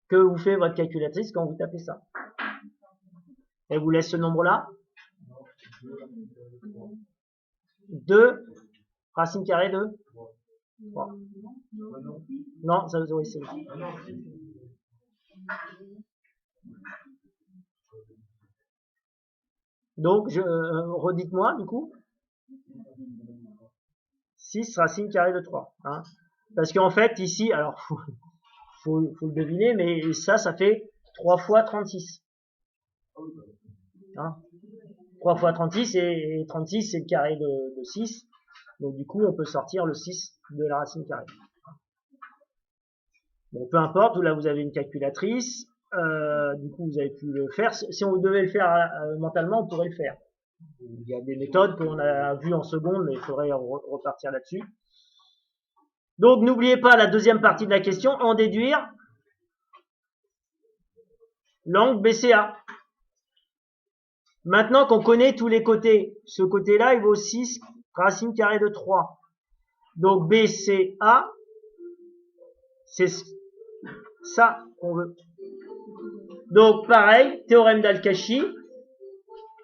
Que vous fait votre calculatrice quand vous tapez ça? Elle vous laisse ce nombre-là. 2 racine carrée de 3. Non, ça oui, c'est oui. Donc, redites-moi, du coup. 6 racine carrée de 3. Hein. Parce qu'en fait, ici, alors, faut le deviner, mais ça fait 3 fois 36. Hein. 3 fois 36 et 36 c'est le carré de 6. Donc du coup on peut sortir le 6 de la racine carrée. Bon, peu importe, là vous avez une calculatrice, du coup vous avez pu le faire. Si on devait le faire mentalement, on pourrait le faire. Il y a des méthodes qu'on a vues en seconde, mais il faudrait repartir là-dessus. Donc n'oubliez pas la deuxième partie de la question, en déduire l'angle BCA. Maintenant qu'on connaît tous les côtés, ce côté-là, il vaut 6 racine carrée de 3. Donc BCA, c'est ça qu'on veut. Donc pareil, théorème d'Al-Kashi,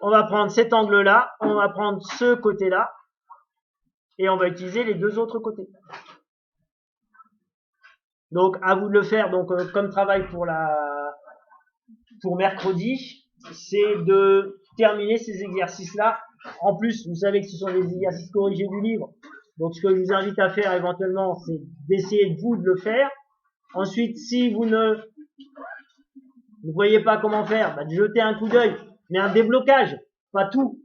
on va prendre cet angle-là, on va prendre ce côté-là, et on va utiliser les deux autres côtés. Donc à vous de le faire. Donc comme travail pour mercredi, c'est de terminer ces exercices-là. En plus, vous savez que ce sont des exercices corrigés du livre. Donc ce que je vous invite à faire éventuellement, c'est d'essayer vous de le faire. Ensuite, si vous ne voyez pas comment faire, de jeter un coup d'œil, mais un déblocage, pas tout.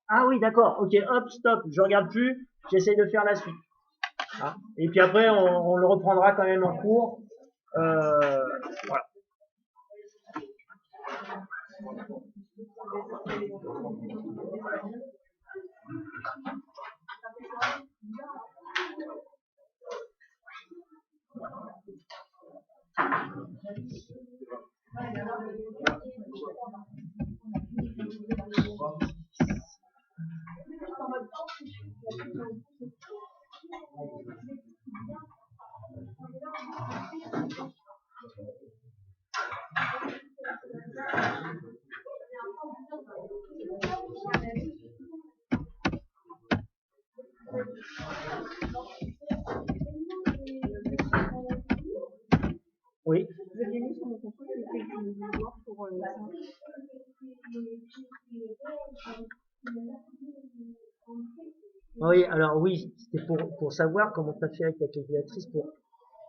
Ah oui, d'accord, ok, hop, stop, je regarde plus, j'essaie de faire la suite. Hein. Et puis après, on le reprendra quand même en cours. Voilà. Oui. Vous aviez mis sur mon contrôle que c'était du devoir pour ça. Oui, alors oui, c'était pour savoir comment tu as fait avec la calculatrice pour.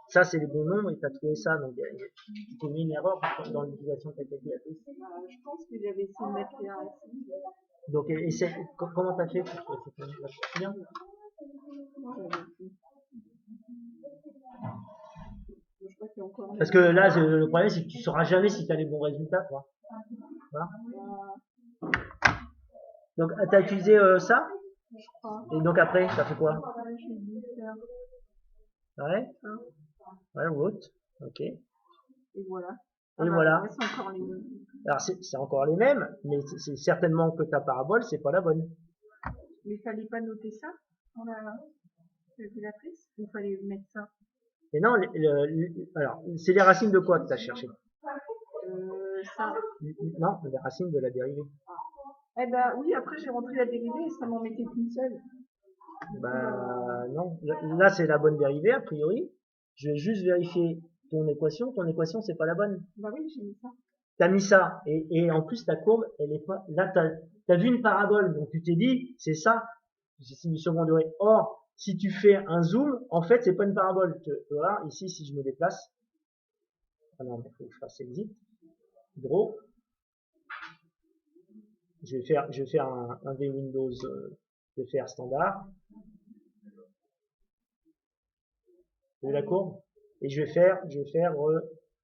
Ça, c'est les bons nombres et tu as trouvé ça. Donc, tu t'es mis une erreur dans l'utilisation de ta calculatrice. Je pense que j'avais essayé de mettre les racines. Donc, comment tu as fait pour trouver cette nombre-là? Bien. Parce que là, le problème, c'est que tu sauras jamais si tu as les bons résultats, toi. Voilà. Donc, tu as utilisé ça? Et donc après, ça fait quoi? Ouais. Ouais, vote. Ok. Et voilà. Et voilà. C'est encore les mêmes. Alors, c'est encore les mêmes, mais c'est certainement que ta parabole, c'est pas la bonne. Mais il fallait pas noter ça dans la calculatrice? Il fallait mettre ça? Et non, alors, c'est les racines de quoi que tu as cherché? Ça. Non, les racines de la dérivée. Eh ben oui, après j'ai rentré la dérivée et ça m'en mettait qu'une seule. Bah non, là c'est la bonne dérivée a priori. Je vais juste vérifier ton équation. Ton équation c'est pas la bonne. Bah oui, j'ai mis ça. T'as mis ça et en plus ta courbe elle est pas. Là t'as vu une parabole donc tu t'es dit c'est ça. C'est du second degré. Or si tu fais un zoom, en fait c'est pas une parabole. Tu vois ici si je me déplace. Ah non, il faut que je fasse exit. Draw. Je vais faire un V-Windows de faire standard. Vous avez la courbe? Et je vais faire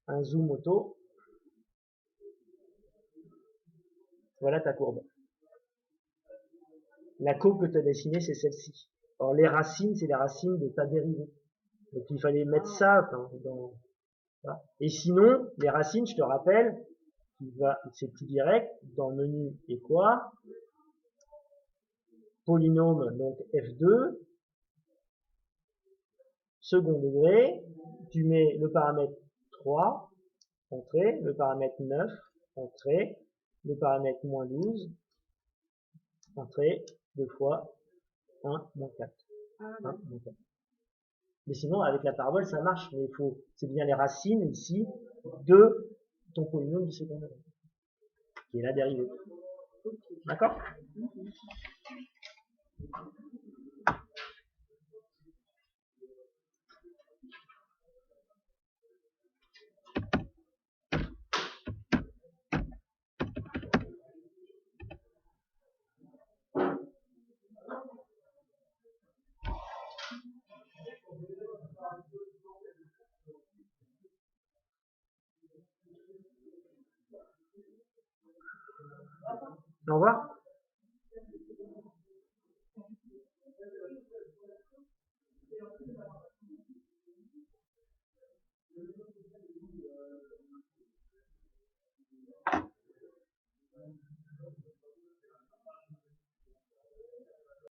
un zoom auto. Voilà ta courbe. La courbe que tu as dessinée, c'est celle-ci. Or, les racines, c'est les racines de ta dérivée. Donc, il fallait mettre ça dans. Voilà. Et sinon, les racines, je te rappelle, c'est plus direct, dans le menu et quoi, polynôme, donc F2, second degré, tu mets le paramètre 3, entrée, le paramètre 9, entrée, le paramètre moins 12, entrée, 2 fois 1, moins 4. 1, moins 4. Mais sinon, avec la parabole, ça marche, mais c'est bien les racines, ici, de ton polynôme du second degré, qui est la dérivée. D'accord? Au revoir.